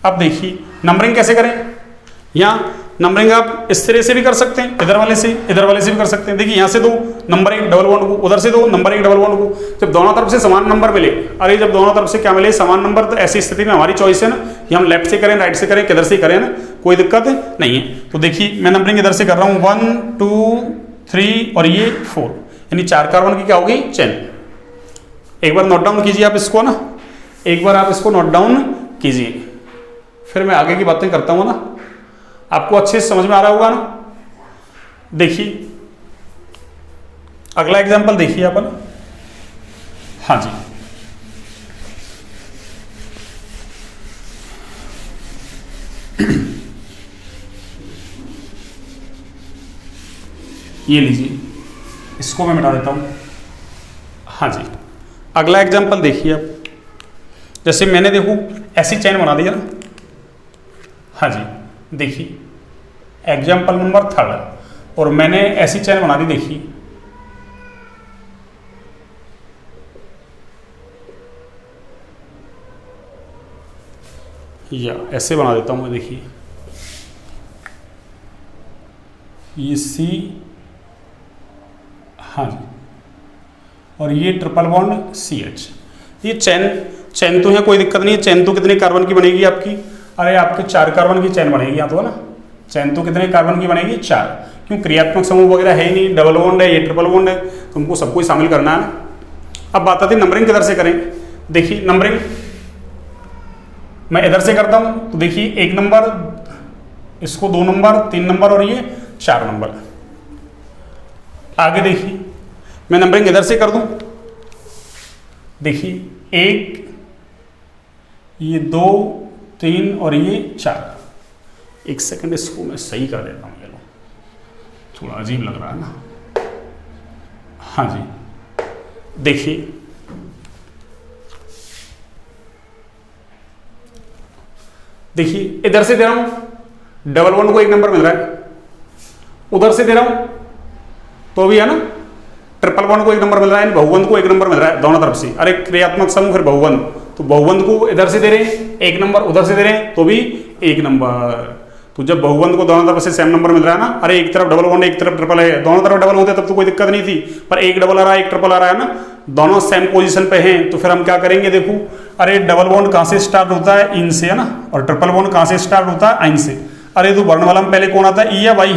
अब देखिए नंबरिंग कैसे करें। यहाँ नंबरिंग आप इस तरह से भी कर सकते हैं, इधर वाले से भी कर सकते हैं। देखिए यहाँ से 2 नंबर 1 डबल बॉन्ड को, उधर से 2 नंबर 1 डबल बॉन्ड को। जब दोनों तरफ से समान नंबर मिले, अरे जब दोनों तरफ से क्या मिले, समान नंबर, तो ऐसी स्थिति में हमारी चॉइस है ना कि हम लेफ्ट से करें, राइट से करें, किधर से करें ना, कोई दिक्कत नहीं है। तो देखिए मैं नंबरिंग इधर से कर रहा हूँ 1 2 3 और ये 4, यानी 4 कार्बन की क्या होगी, चेन। एक बार नोट डाउन कीजिए आप इसको ना, एक बार आप इसको नोट डाउन कीजिए, फिर मैं आगे की बातें करता हूँ ना, आपको अच्छे से समझ में आ रहा होगा ना। देखिए अगला एग्जांपल देखिए अपन। हाँ जी, ये लीजिए, इसको मैं मिटा देता हूं। हाँ जी, अगला एग्जांपल देखिए आप। जैसे मैंने देखो ऐसी चेन बना दिया ना। हाँ जी, देखिए एग्जाम्पल नंबर 3 और मैंने ऐसी चेन बना दी। देखिए या ऐसे बना देता हूं मैं। देखिए ये C, हाँ जी, और ये ट्रिपल बॉन्ड CH। ये चेन तो है, कोई दिक्कत नहीं है। चेन तो कितने कार्बन की बनेगी आपकी, अरे आपके 4 कार्बन की चेन बनेगी यहाँ तो, है ना। चेन तो कितने कार्बन की बनेगी, 4। क्यों, क्रियात्मक समूह वगैरह है ही नहीं, डबल बॉन्ड है, ये ट्रिपल बॉन्ड है, तुमको सबको ही शामिल करना है ना। अब बात आती है नंबरिंग किधर से करें। देखिए नंबरिंग मैं इधर से करता हूँ, तो देखिए 1 नंबर, इसको 2 नंबर, 3 नंबर और ये 4 नंबर। आगे देखिए मैं नंबरिंग इधर से कर दूं। देखिए 1, ये 2 3 और ये 4। एक सेकंड, इसको मैं सही कर देता हूँ। ये लो, थोड़ा अजीब लग रहा है ना। हाँ जी, देखिए इधर से दे रहा हूं, डबल बॉन्ड को 1 नंबर मिल रहा है, उधर से दे रहा हूं तो भी है ना, ट्रिपल बॉन्ड को 1 नंबर मिल रहा है, बहुबंध को 1 नंबर मिल रहा है, दोनों तरफ से। अरे क्रियात्मक समूह फिर बहुबंध, तो बहुबंध को इधर से दे रहे हैं 1 नंबर, उधर से दे रहे हैं तो भी 1 नंबर। तो जब बहुबंध को दोनों तरफ से सेम नंबर मिल रहा है ना, अरे एक तरफ डबल बॉन्ड एक तरफ ट्रिपल है, दोनों तरफ डबल होते तब तो कोई दिक्कत नहीं थी, पर एक डबल आ रहा है एक ट्रिपल आ रहा है ना, दोनों सेम पोजीशन पे हैं, तो फिर हम क्या करेंगे। देखो अरे डबल बॉन्ड कहां से स्टार्ट होता है, इन से, है ना, और ट्रिपल बॉन्ड कहां से स्टार्ट होता है, आइन से। अरे तो वर्णमाला में पहले कौन आता है, ई या वाई,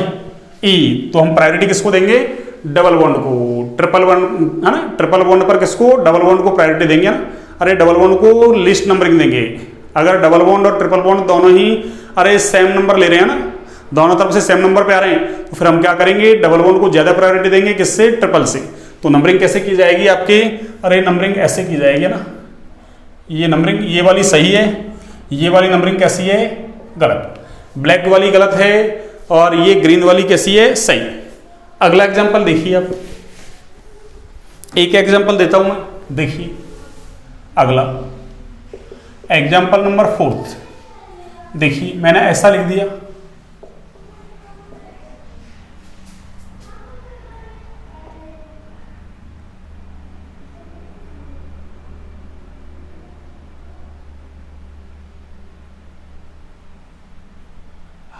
ई, तो हम प्रायोरिटी किसको देंगे, डबल बॉन्ड को, ट्रिपल बॉन्ड है ना, ट्रिपल बॉन्ड पर किसको, डबल बॉन्ड को प्रायोरिटी देंगे ना, अरे डबल बॉन्ड को लिस्ट नंबरिंग देंगे। अगर डबल बॉन्ड और ट्रिपल बॉन्ड दोनों ही अरे सेम नंबर ले रहे हैं ना, दोनों तरफ से सेम नंबर पे आ रहे हैं, तो फिर हम क्या करेंगे, डबल बॉन्ड को ज्यादा प्रायोरिटी देंगे, किससे, ट्रिपल से। तो नंबरिंग कैसे की जाएगी आपकी, अरे नंबरिंग ऐसे की जाएगी ना, ये नंबरिंग ये वाली सही है, ये वाली नंबरिंग कैसी है, गलत, ब्लैक वाली गलत है और ये ग्रीन वाली कैसी है, सही। अगला एग्जांपल देखिए आप, एक एग्जांपल देता हूं मैं, देखिए अगला एग्जांपल नंबर 4, देखिए मैंने ऐसा लिख दिया,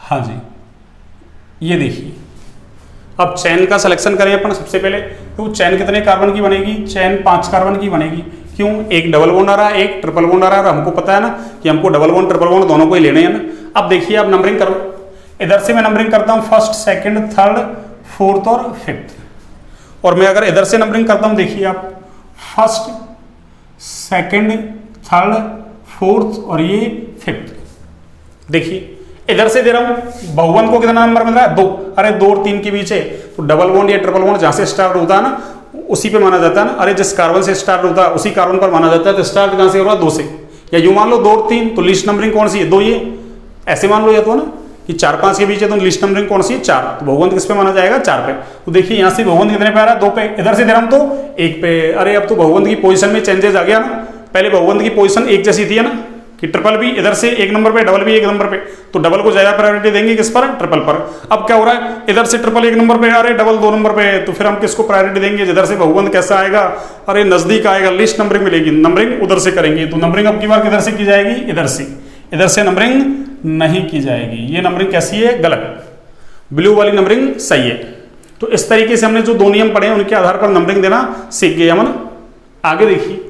हाँ जी, ये देखिए। अब चैन का सिलेक्शन करें अपन सबसे पहले, तो चैन कितने कार्बन की बनेगी, चैन 5 कार्बन की बनेगी। क्यों, एक डबल बॉन्ड आ रहा है, एक ट्रिपल बॉन्ड आ रहा है, और हमको पता है ना कि हमको डबल बॉन्ड ट्रिपल बॉन्ड दोनों को ही लेने हैं ना। अब देखिए आप नंबरिंग करो, इधर से मैं नंबरिंग करता हूँ फर्स्ट, सेकंड, थर्ड, फोर्थ और फिफ्थ, और मैं अगर इधर से नंबरिंग करता हूँ, देखिए आप फर्स्ट, सेकंड, थर्ड, फोर्थ और ये फिफ्थ। देखिए इधर से दे रहा हूं, बहुवंत को कितना नंबर मिल रहा है, 2, अरे 2 और 3 के बीच है, तो डबल बॉन्ड या ट्रिपल बॉन्ड जहां से स्टार्ट होता है ना उसी पे माना जाता है ना, अरे जिस कार्बन से स्टार्ट होता है उसी कार्बन पर माना जाता है, तो स्टार्ट कहां से हो रहा है, 2 से, या यूं मान लो 2 और 3, तो लिस्ट नंबरिंग कौन सी है, 2, ये ऐसे मान लो, या तो ना कि 4, 5 के बीच है, तो लिस्ट नंबरिंग कौन सी है, 4, तो बहुवंत किस पे माना जाएगा, 4 पे। तो देखिए यहां से बहुवंत कितने पे आ रहा है, 2 पे, इधर से दे रहा हूं तो 1 पे, अरे अब तो बहुवंत की पोजिशन में चेंजेस आ गया ना, पहले बहुवंत की पोजिशन एक जैसी थी ना, कि ट्रिपल भी इधर से 1 नंबर पे, डबल भी 1 नंबर पे, तो डबल को ज्यादा प्रायोरिटी देंगे किस पर, ट्रिपल पर। अब क्या हो रहा है, इधर से ट्रिपल 1 नंबर पे आ रहे, डबल 2 नंबर पे, तो फिर हम किसको प्रायोरिटी देंगे, जिधर से बहुवंत कैसा आएगा, अरे नजदीक आएगा, लिस्ट नंबरिंग मिलेगी, नंबरिंग उधर से करेंगे। तो नंबरिंग अब की बार किधर से की जाएगी, इधर से नंबरिंग नहीं की जाएगी, ये नंबरिंग कैसी है, गलत, ब्लू वाली नंबरिंग सही है। तो इस तरीके से हमने जो 2 नियम पढ़े हैं उनके आधार पर नंबरिंग देना सीख गए हम। आगे देखिए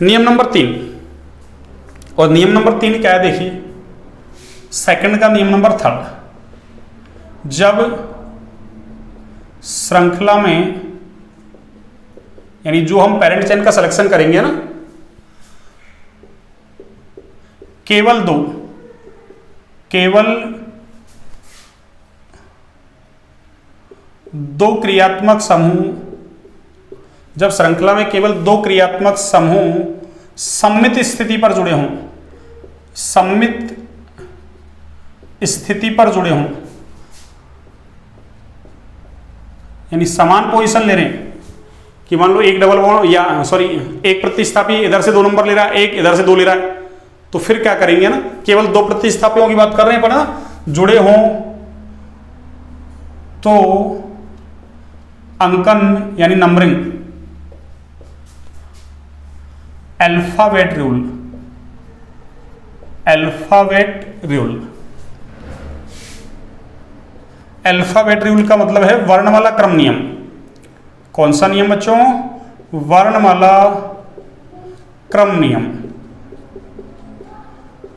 नियम नंबर 3, और नियम नंबर 3 क्या है, देखिए सेकंड का नियम नंबर 3, जब श्रृंखला में, यानी जो हम पेरेंट चेन का सिलेक्शन करेंगे ना, केवल दो क्रियात्मक समूह, जब श्रृंखला में केवल 2 क्रियात्मक समूह सममित स्थिति पर जुड़े हों, सममित स्थिति पर जुड़े हों, यानी समान पोजीशन ले रहे हैं, कि मान लो एक डबल बॉन्ड या एक प्रतिस्थापी इधर से 2 नंबर ले रहा है, एक इधर से 2 ले रहा है, तो फिर क्या करेंगे ना, केवल 2 प्रतिस्थापियों की बात कर रहे हैं पर ना, जुड़े हों तो अंकन यानी numbering alphabet rule, alphabet rule का मतलब है वर्णमाला क्रम नियम। कौन सा नियम बच्चों, वर्णमाला क्रम नियम।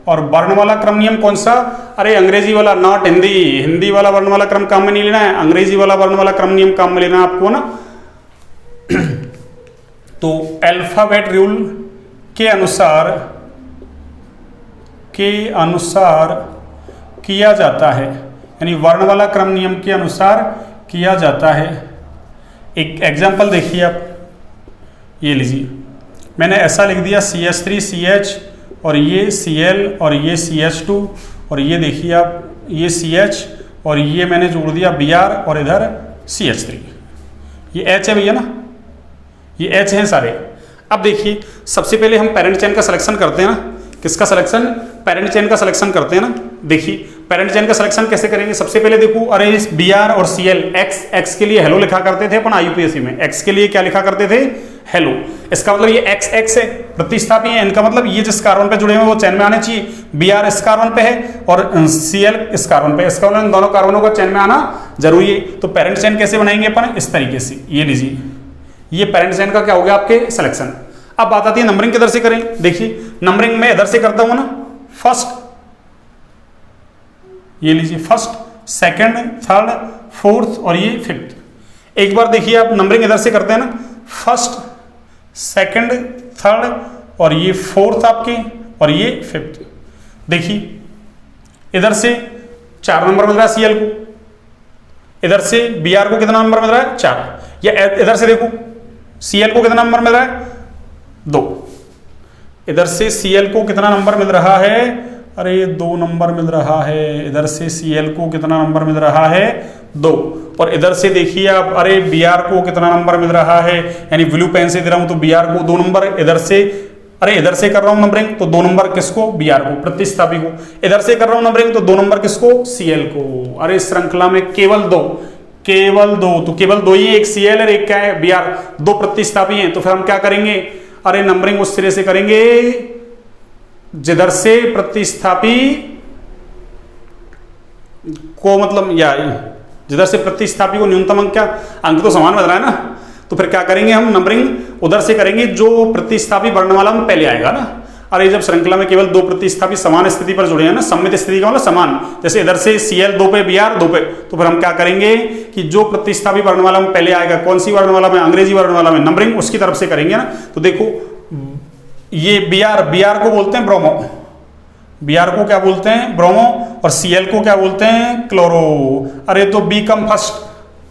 और वर्णमाला क्रम नियम कौन सा, अरे अंग्रेजी वाला, नॉट हिंदी, हिंदी वाला वर्णमाला क्रम काम में नहीं लेना है, अंग्रेजी वाला वर्णमाला क्रम नियम काम में लेना है आपको ना। तो अल्फाबेट रूल के अनुसार किया जाता है, यानी वर्णमाला क्रम नियम के अनुसार किया जाता है। एक एग्जांपल देखिए आप, ये लीजिए, मैंने ऐसा लिख दिया CH3CH और ये Cl और ये CH2 और ये देखिए आप ये CH और ये मैंने जोड़ दिया Br और इधर CH3, ये H है भैया ना, ये H हैं सारे। अब देखिए सबसे पहले हम पेरेंट चेन का सिलेक्शन करते हैं ना, किसका सिलेक्शन, पेरेंट चेन का सिलेक्शन करते हैं ना। देखिए पेरेंट चेन का सिलेक्शन कैसे करेंगे, सबसे पहले देखो, अरे इस Br और Cl, x के लिए हेलो लिखा करते थे अपन IUPAC में, x के लिए क्या लिखा करते थे, हेलो। इसका मतलब ये x है, प्रतिस्थापी है, इनका मतलब ये जिस कार्बन पे जुड़े हुए वो चेन में आने चाहिए। Br इस कार्बन पे है और Cl इस कार्बन पे, इसका मतलब इन दोनों कार्बनों का चेन में आना जरूरी है। तो पेरेंट चेन कैसे बनाएंगे अपन, इस तरीके से, ये लीजिए, ये पेरेंट चेन का क्या हो गया आपके सिलेक्शन। अब बात आती है नंबरिंग किधर से करें। देखिए नंबरिंग में इधर से करता हूं ना, फर्स्ट ये लीजिए फर्स्ट, सेकंड, थर्ड, फोर्थ और ये फिफ्थ। एक बार देखिए आप नंबरिंग इधर से करते हैं ना, फर्स्ट, सेकंड, थर्ड और ये फोर्थ आपके और ये फिफ्थ। देखिए इधर से 4 नंबर मिल रहा है सीएल को, इधर से बीआर को कितना नंबर मिल रहा है 4, या इधर से देखो सीएल को कितना नंबर मिल रहा है 2, इधर से सीएल को कितना नंबर मिल रहा है, अरे 2 नंबर मिल रहा है। इधर से सीएल को कितना नंबर मिल रहा है 2, और इधर से देखिए आप, अरे बीआर को कितना नंबर मिल रहा है, यानी ब्लू पेन से दे रहा हूं तो बीआर को 2 नंबर, इधर से अरे इधर से कर रहा हूं नंबरिंग तो 2 नंबर किसको, बीआर को, प्रतिस्थापी को। इधर से कर रहा हूं नंबरिंग तो 2 नंबर किसको, सीएल को। अरे इस श्रृंखला में केवल 2, तो केवल 2 ही, एक सीएल और एक क्या है बीआर, 2 प्रतिस्थापी हैं। तो फिर हम क्या करेंगे, अरे नंबरिंग उस सिरे से करेंगे जिधर से प्रतिस्थापी को, मतलब या जिधर से प्रतिस्थापी को न्यूनतम अंक, क्या अंक तो समान बन रहा है ना, तो फिर क्या करेंगे हम नंबरिंग उधर से करेंगे जो प्रतिस्थापी वर्णमाला में पहले आएगा ना। अरे जब श्रृंखला में केवल 2 प्रतिस्थापी समान स्थिति पर जुड़े हैं ना, सममित स्थिति का मतलब समान, जैसे इधर से सीएल 2 पे बीआर 2 पे, तो फिर हम क्या करेंगे कि जो प्रतिस्थापी वर्णमाला में पहले आएगा, कौन सी वर्णमाला में, अंग्रेजी वर्णमाला में, नंबरिंग उसकी तरफ से करेंगे ना। तो देखो ये बीआर को बोलते हैं ब्रोमो, बीआर को क्या बोलते हैं ब्रोमो, और सीएल को क्या बोलते हैं क्लोरो। अरे तो बी कम फर्स्ट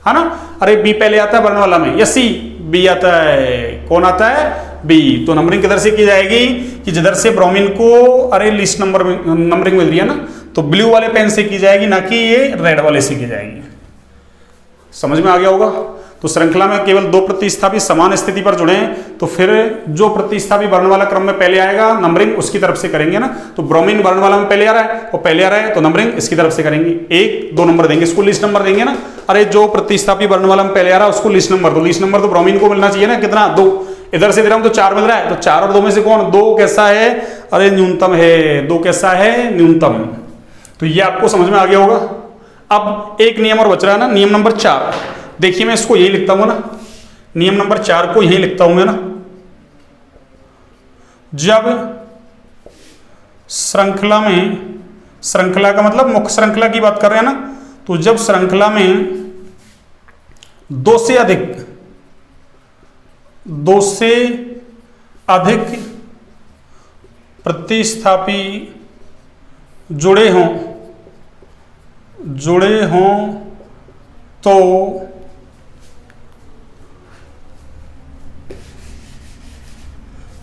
है ना, अरे बी पहले आता है वर्णमाला में, या सी, बी आता है, कौन आता है बी। तो नंबरिंग किधर से की जाएगी कि जिधर से ब्रोमीन को अरे लिस्ट नंबर नंबरिंग मिल रही है ना, तो ब्लू वाले पेन से की जाएगी, ना कि ये रेड वाले से की जाएगी। समझ में आ गया होगा। तो श्रृंखला में केवल 2 प्रतिस्थापी समान स्थिति पर जुड़े हैं, तो फिर जो प्रतिस्थापी वर्णमाला क्रम में पहले आएगा नंबरिंग उसकी तरफ से करेंगे ना। तो ब्रोमीन वर्णमाला में पहले आ रहा है, और पहले आ रहा है तो नंबरिंग इसकी तरफ से करेंगे, 1 2 नंबर देंगे, इसको लिस्ट नंबर देंगे ना। अरे जो प्रतिस्थापी वर्णमाला में पहले आ रहा है उसको लिस्ट नंबर, तो लिस्ट नंबर तो ब्रोमीन को मिलना चाहिए ना, कितना 2, इधर से दे रहा हूं तो 4 मिल रहा है, तो 4 और 2 में से कौन, 2 कैसा है, अरे न्यूनतम है, 2 कैसा है न्यूनतम। तो ये आपको समझ में आ गया होगा। अब एक नियम और बच रहा है ना, नियम नंबर 4। देखिए मैं इसको यही लिखता हूं ना, नियम नंबर 4 को यही लिखता हूं मैं ना। जब श्रृंखला में, श्रृंखला का मतलब मुख्य श्रृंखला की बात कर रहे हैं ना, तो जब श्रृंखला में 2 से अधिक प्रतिस्थापी जुड़े हों तो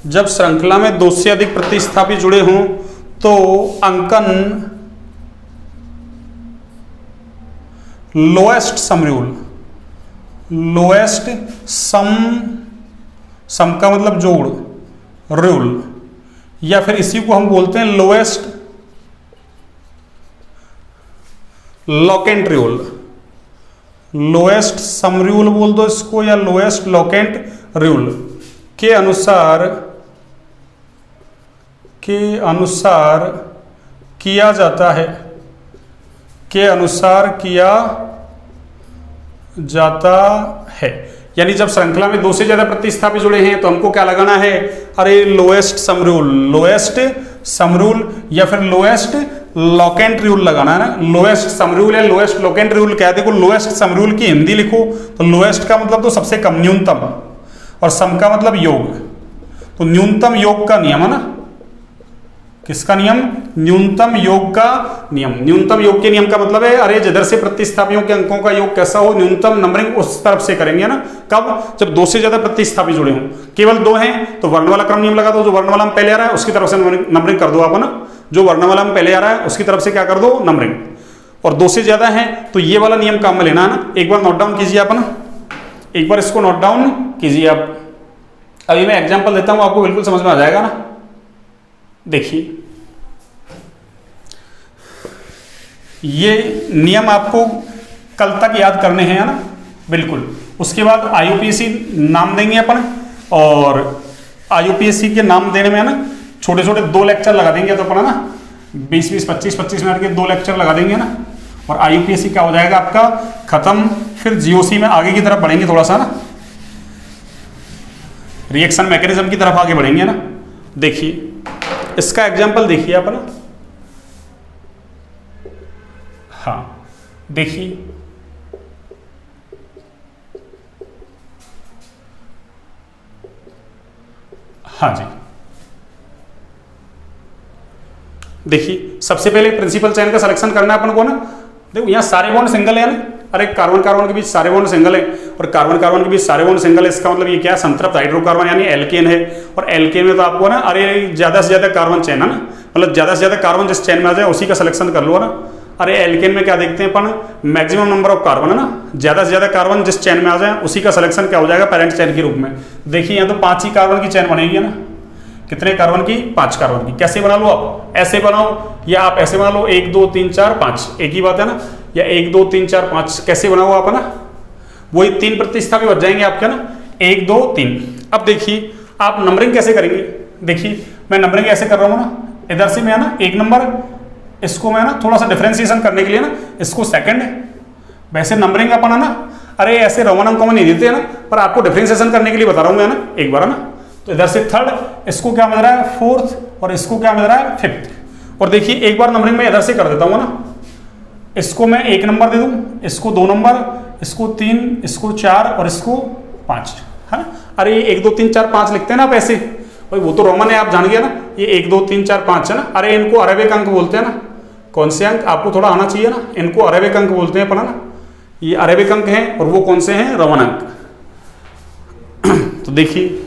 जब श्रृंखला में 2 से अधिक प्रतिस्थापी जुड़े हों तो अंकन लोएस्ट सम का मतलब जोड़, रूल, या फिर इसी को हम बोलते हैं lowest locant rule, lowest sum rule बोल दो इसको, या लोएस्ट लोकेंट रूल के अनुसार किया जाता है, यानी जब श्रृंखला में 2 से ज्यादा प्रतिस्थापी जुड़े हैं तो हमको क्या लगाना है, अरे लोएस्ट सम रूल या फिर लोएस्ट लोकेंट रूल लगाना है ना। लोएस्ट सम रूल या लोएस्ट लोकेंट रूल क्या है, देखो लोएस्ट सम रूल की हिंदी लिखो तो लोएस्ट का मतलब तो सबसे कम, न्यूनतम, और सम का मतलब योग, तो न्यूनतम योग का नियम है ना। किसका नियम, न्यूनतम योग का नियम। न्यूनतम योग के नियम का मतलब है, अरे जिधर से प्रतिस्थापियों के अंकों का योग कैसा हो, न्यूनतम नंबरिंग उस तरफ से करेंगे ना। कब, जब 2 से ज्यादा प्रतिस्थापी जुड़े हों। केवल 2 हैं तो वर्णमाला क्रम नियम लगा दो, जो वर्णमाला में पहले आ रहा है उसकी तरफ से नंबरिंग कर दो आप ना, जो वर्णमाला में पहले आ रहा है उसकी तरफ से क्या कर दो नंबरिंग। और 2 से ज्यादा है तो ये वाला नियम काम में लेना है ना। एक बार नोट डाउन कीजिए आप ना, एक बार इसको नोट डाउन कीजिए आप। अभी मैं एग्जांपल देता हूं, आपको बिल्कुल समझ में आ जाएगा ना। देखिए ये नियम आपको कल तक याद करने हैं ना, बिल्कुल। उसके बाद IUPAC नाम देंगे अपन, और IUPAC के नाम देने में है ना छोटे छोटे 2 लेक्चर लगा देंगे तो अपन है ना, 20-20 25-25 मिनट के 2 लेक्चर लगा देंगे ना, और IUPAC क्या हो जाएगा आपका खत्म। फिर GOC में आगे की तरफ बढ़ेंगे थोड़ा सा ना, रिएक्शन मैकेनिज्म की तरफ आगे बढ़ेंगे ना। देखिए इसका एग्जाम्पल देखिए आप ना, हाँ देखिए, हाँ जी देखिए, सबसे पहले प्रिंसिपल चेन का सिलेक्शन करना है अपन को ना। देखो यहाँ सारे बॉन्ड सिंगल है ना, अरे कार्बन कार्बन के बीच सारे बॉन्ड सिंगल है और कार्बन कार्बन के बीच सारे बॉन्ड सिंगल है। इसका मतलब ये क्या है, संतृप्त हाइड्रोकार्बन यानी एल्केन है। और एल्केन में तो आपको ना अरे ज्यादा से ज्यादा कार्बन चेन है ना, मतलब ज्यादा से ज्यादा कार्बन जिस चेन में आ जाए उसी का सिलेक्शन कर लो ना। अरे एल्केन में क्या देखते हैं अपन, मैक्सिमम नंबर ऑफ कार्बन है ना, ज्यादा से ज्यादा कार्बन जिस चेन में आ जाए उसी का सिलेक्शन क्या हो जाएगा, पेरेंट चेन के रूप में। देखिए यहाँ तो 5 ही कार्बन की चेन बनेगी ना, कितने कार्बन की, 5 कार्बन की। कैसे बना लो आप, ऐसे बनाओ या आप ऐसे बना लो, 1 2 3 4 5, एक ही बात है ना, या 1 2 3 4 5 कैसे बनाओ आप, है ना, वही 3 प्रतिस्थापी बच जाएंगे आपके ना, 1 2 3। अब देखिए आप नंबरिंग कैसे करेंगे, देखिए मैं नंबरिंग ऐसे कर रहा हूँ ना, इधर से मैं है ना 1 नंबर, इसको मैं ना थोड़ा सा डिफरेंशिएशन करने के लिए ना इसको सेकंड, वैसे नंबरिंग अपन है ना, अरे ऐसे रोमन अंकों में नहीं देते हैं ना, पर आपको डिफरेंशिएशन करने के लिए बता रहा हूँ मैं ना एक बार, है ना। तो इधर से थर्ड, इसको क्या मिल रहा है 4th, और इसको क्या मिल रहा है 5th। और देखिए एक बार नंबरिंग में इधर से कर देता हूँ ना, इसको मैं 1 नंबर दे दूं, इसको 2 नंबर, इसको 3, इसको 4 और इसको 5, है ना। अरे ये 1 2 3 4 5 लिखते हैं ना आप ऐसे, भाई वो तो रोमन है आप जान गए ना, ये 1 2 3 4 5 है ना। अरे इनको अरेबिक अंक बोलते हैं ना, कौन से अंक आपको थोड़ा आना चाहिए ना, इनको अरेबिक अंक बोलते हैं अपन, है ना, ये अरेबिक अंक हैं। और वो कौन से हैं, रोमन अंक। तो देखिए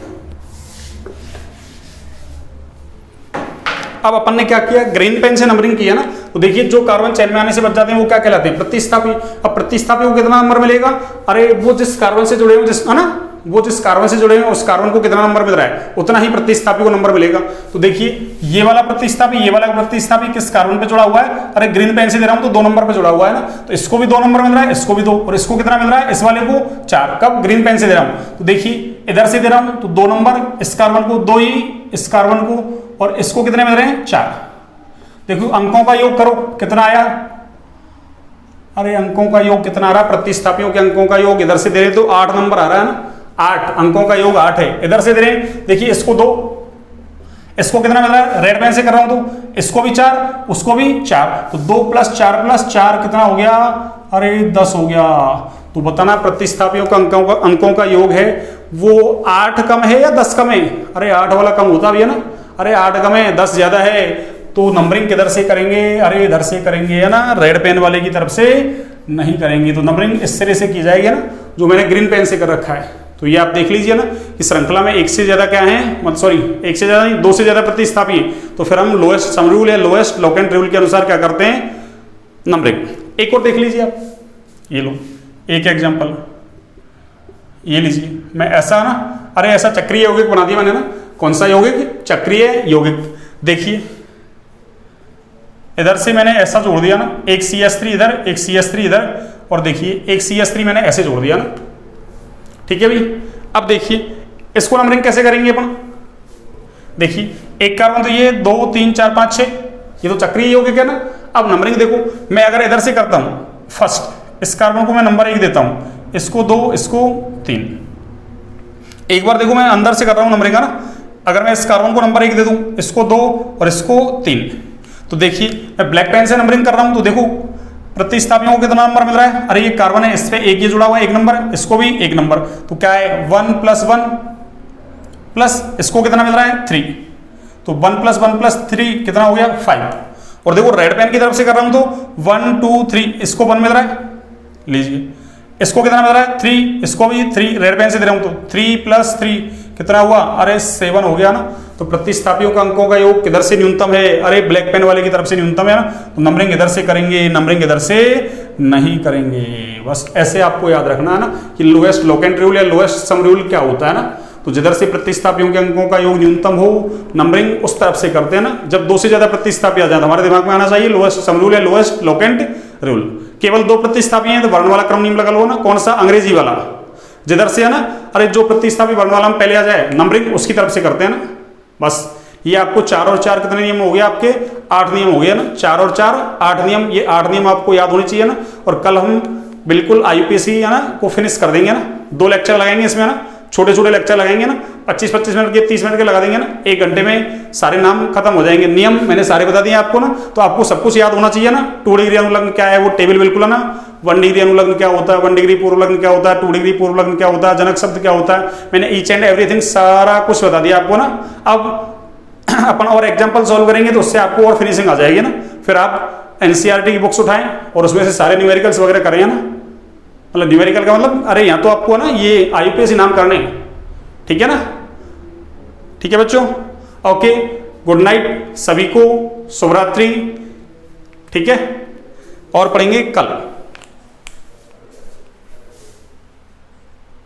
अब अपन ने क्या किया, ग्रीन पेन से नंबरिंग किया ना, तो देखिए जो कार्बन चेन में आने से बच जाते हैं वो क्या कहलाते हैं, प्रतिस्थापी। अब प्रतिस्थापी को कितना नंबर मिलेगा, अरे वो जिस कार्बन से जुड़े हुए, जिस, है ना, वो जिस कार्बन से जुड़े हुए उस कार्बन को कितना नंबर मिल रहा है उतना ही प्रतिस्थापी को नंबर मिलेगा। तो देखिए ये वाला प्रतिस्थापी, ये वाला प्रतिस्थापी किस कार्बन पे जुड़ा हुआ है, अरे ग्रीन पेन से दे रहा हूं तो 2 नंबर पे जुड़ा हुआ है ना, तो इसको भी 2 नंबर मिल रहा है, इसको भी 2, और इसको कितना मिल रहा है, इस वाले को 4। कब, ग्रीन पेन से दे रहा हूं। तो देखिए इधर से दे रहा हूं तो 2 नंबर, इस कार्बन को 2 ही, इस कार्बन को, और इसको कितने मिल रहे हैं 4। देखो अंकों का योग करो कितना आया, अरे अंकों का योग कितना आ रहा है, प्रतिस्थापियों के अंकों का योग इधर से दे रहे तो 8 नंबर आ रहा है ना, 8 अंकों का योग 8 है। इधर से दे रहे हैं, देखिए इसको 2, इसको कितना मिल रहा है, रेड पेन से कर रहा हूं तो इसको भी 4, उसको भी 4, तो 2 + 4 + 4 कितना हो गया, अरे 10 हो गया। तो बताना प्रतिस्थापियों का अंकों का योग है वो 8 कम है या 10 कम है, अरे 8 वाला कम होता भी है ना, अरे 8 कम है 10 ज्यादा है। तो नंबरिंग किधर से करेंगे, अरे इधर से करेंगे, है ना, रेड पेन वाले की तरफ से नहीं करेंगे। तो नंबरिंग इस तरह से की जाएगी ना, जो मैंने ग्रीन पेन से कर रखा है। तो ये आप देख लीजिए ना कि श्रृंखला में 1 से ज्यादा क्या है, मतलब सॉरी 1 से ज्यादा नहीं, 2 से ज्यादा प्रतिस्थापी है, तो फिर हम लोएस्ट सम रूल या लोएस्ट लोकेंट रूल के अनुसार क्या करते हैं, नंबरिंग। एक और देख लीजिए आप, ये लो एक एग्जांपल, ये लीजिए, मैं ऐसा ना, अरे ऐसा चक्रीय यौगिक बना दिया मैंने ना, कौन सा यौगिक, चक्रीय यौगिक। देखिए इधर से मैंने ऐसा जोड़ दिया ना, एक CH3 इधर, एक CH3 इधर, और देखिए एक CH3 मैंने ऐसे जोड़ दिया ना, ठीक है भाई। अब देखिए इसको नंबरिंग कैसे करेंगे अपन, देखिए एक कार्बन तो ये 2 3 4 5 6, ये तो चक्रीय यौगिक है ना। अब नंबरिंग देखो, मैं अगर इधर से करता हूं, फर्स्ट इस कार्बन को मैं नंबर 1 देता हूं, इसको 2, इसको 3। एक बार देखो मैं अंदर से कर रहा हूं नंबरिंग, है ना, अगर मैं इस कार्बन को नंबर 1 दे दूं, इसको 2 और इसको 3, तो देखिए मैं ब्लैक पेन से नंबरिंग कर रहा हूं, तो देखो प्रतिस्थापियों को कितना नंबर मिल रहा है, अरे ये कार्बन है, इस पे एक ये जुड़ा हुआ है 1 नंबर, इसको भी 1 नंबर, तो क्या है 1 + 1 प्लस इसको कितना मिल रहा है 3, तो 1 + 1 + 3 कितना हो गया 5। और देखो रेड पेन की तरफ से कर रहा हूं तो 1 2 3, इसको 1 मिल रहा है, लीजिए इसको कितना मिल रहा है 3, इसको भी 3, रेड पेन से दे रहा हूं तो 3 + 3 कितना हुआ, अरे 7 हो गया ना। तो प्रतिस्थापियों का अंकों का योग किधर से न्यूनतम है, अरे ब्लैक पेन वाले की तरफ से न्यूनतम है ना, तो नंबरिंग इधर से करेंगे, नंबरिंग इधर से नहीं करेंगे। बस ऐसे आपको याद रखना है ना कि लोएस्ट लोकेंट रूल या लोएस्ट सम रूल क्या होता है ना, तो जिधर से प्रतिस्थापियों के अंकों का योग न्यूनतम हो नंबरिंग उस तरफ से करते हैं ना। जब 2 से ज्यादा प्रतिस्थापी आ जाए तो हमारे दिमाग में आना चाहिए लोएस्ट सम रूल या लोएस्ट लोकेंट रूल। केवल 2 प्रतिस्थापी हैं तो वर्ण वाला क्रम नियम लगा लो ना, कौन सा, अंग्रेजी वाला, जिधर से है ना, अरे जो प्रतिस्थापी वर्ण वाला में पहले आ जाए नंबरिंग उसकी तरफ से करते हैं ना। बस ये आपको 4 और 4 कितने नियम हो गए आपके, 8 नियम हो गया ना, 4 और 4 8 नियम, ये 8 नियम आपको याद होने चाहिए ना। और कल हम बिल्कुल IUPAC है ना को फिनिश कर देंगे ना, 2 लेक्चर लगाएंगे इसमें ना, छोटे छोटे लेक्चर लगाएंगे ना, 25-25 मिनट के 30 मिनट के लगा देंगे ना, 1 घंटे में सारे नाम खत्म हो जाएंगे। नियम मैंने सारे बता दिए आपको ना, तो आपको सब कुछ याद होना चाहिए ना। 2 डिग्री अनुलग्न क्या है वो टेबल बिल्कुल है ना, 1 डिग्री अनुलग्न क्या होता है, 1 डिग्री पूर्वलग्न क्या होता है, 2 डिग्री पूर्वलग्न क्या होता है, जनक शब्द क्या होता है, मैंने ईच एंड एवरीथिंग सारा कुछ बता दिया आपको ना। अब अपन और एग्जाम्पल सॉल्व करेंगे तो उससे आपको और फिनिशिंग आ जाएगी ना। फिर आप एनसीईआरटी की बुक्स उठाएं और उसमें से सारे न्यूमेरिकल्स वगैरह करें ना। मतलब न्यूमेरिकल का मतलब अरे यहाँ तो आपको ना ये आईपीएस इनाम करने हैं, ठीक है ना। ठीक है बच्चों, ओके, गुड नाइट सभी को, शुभ रात्रि, ठीक है, और पढ़ेंगे कल।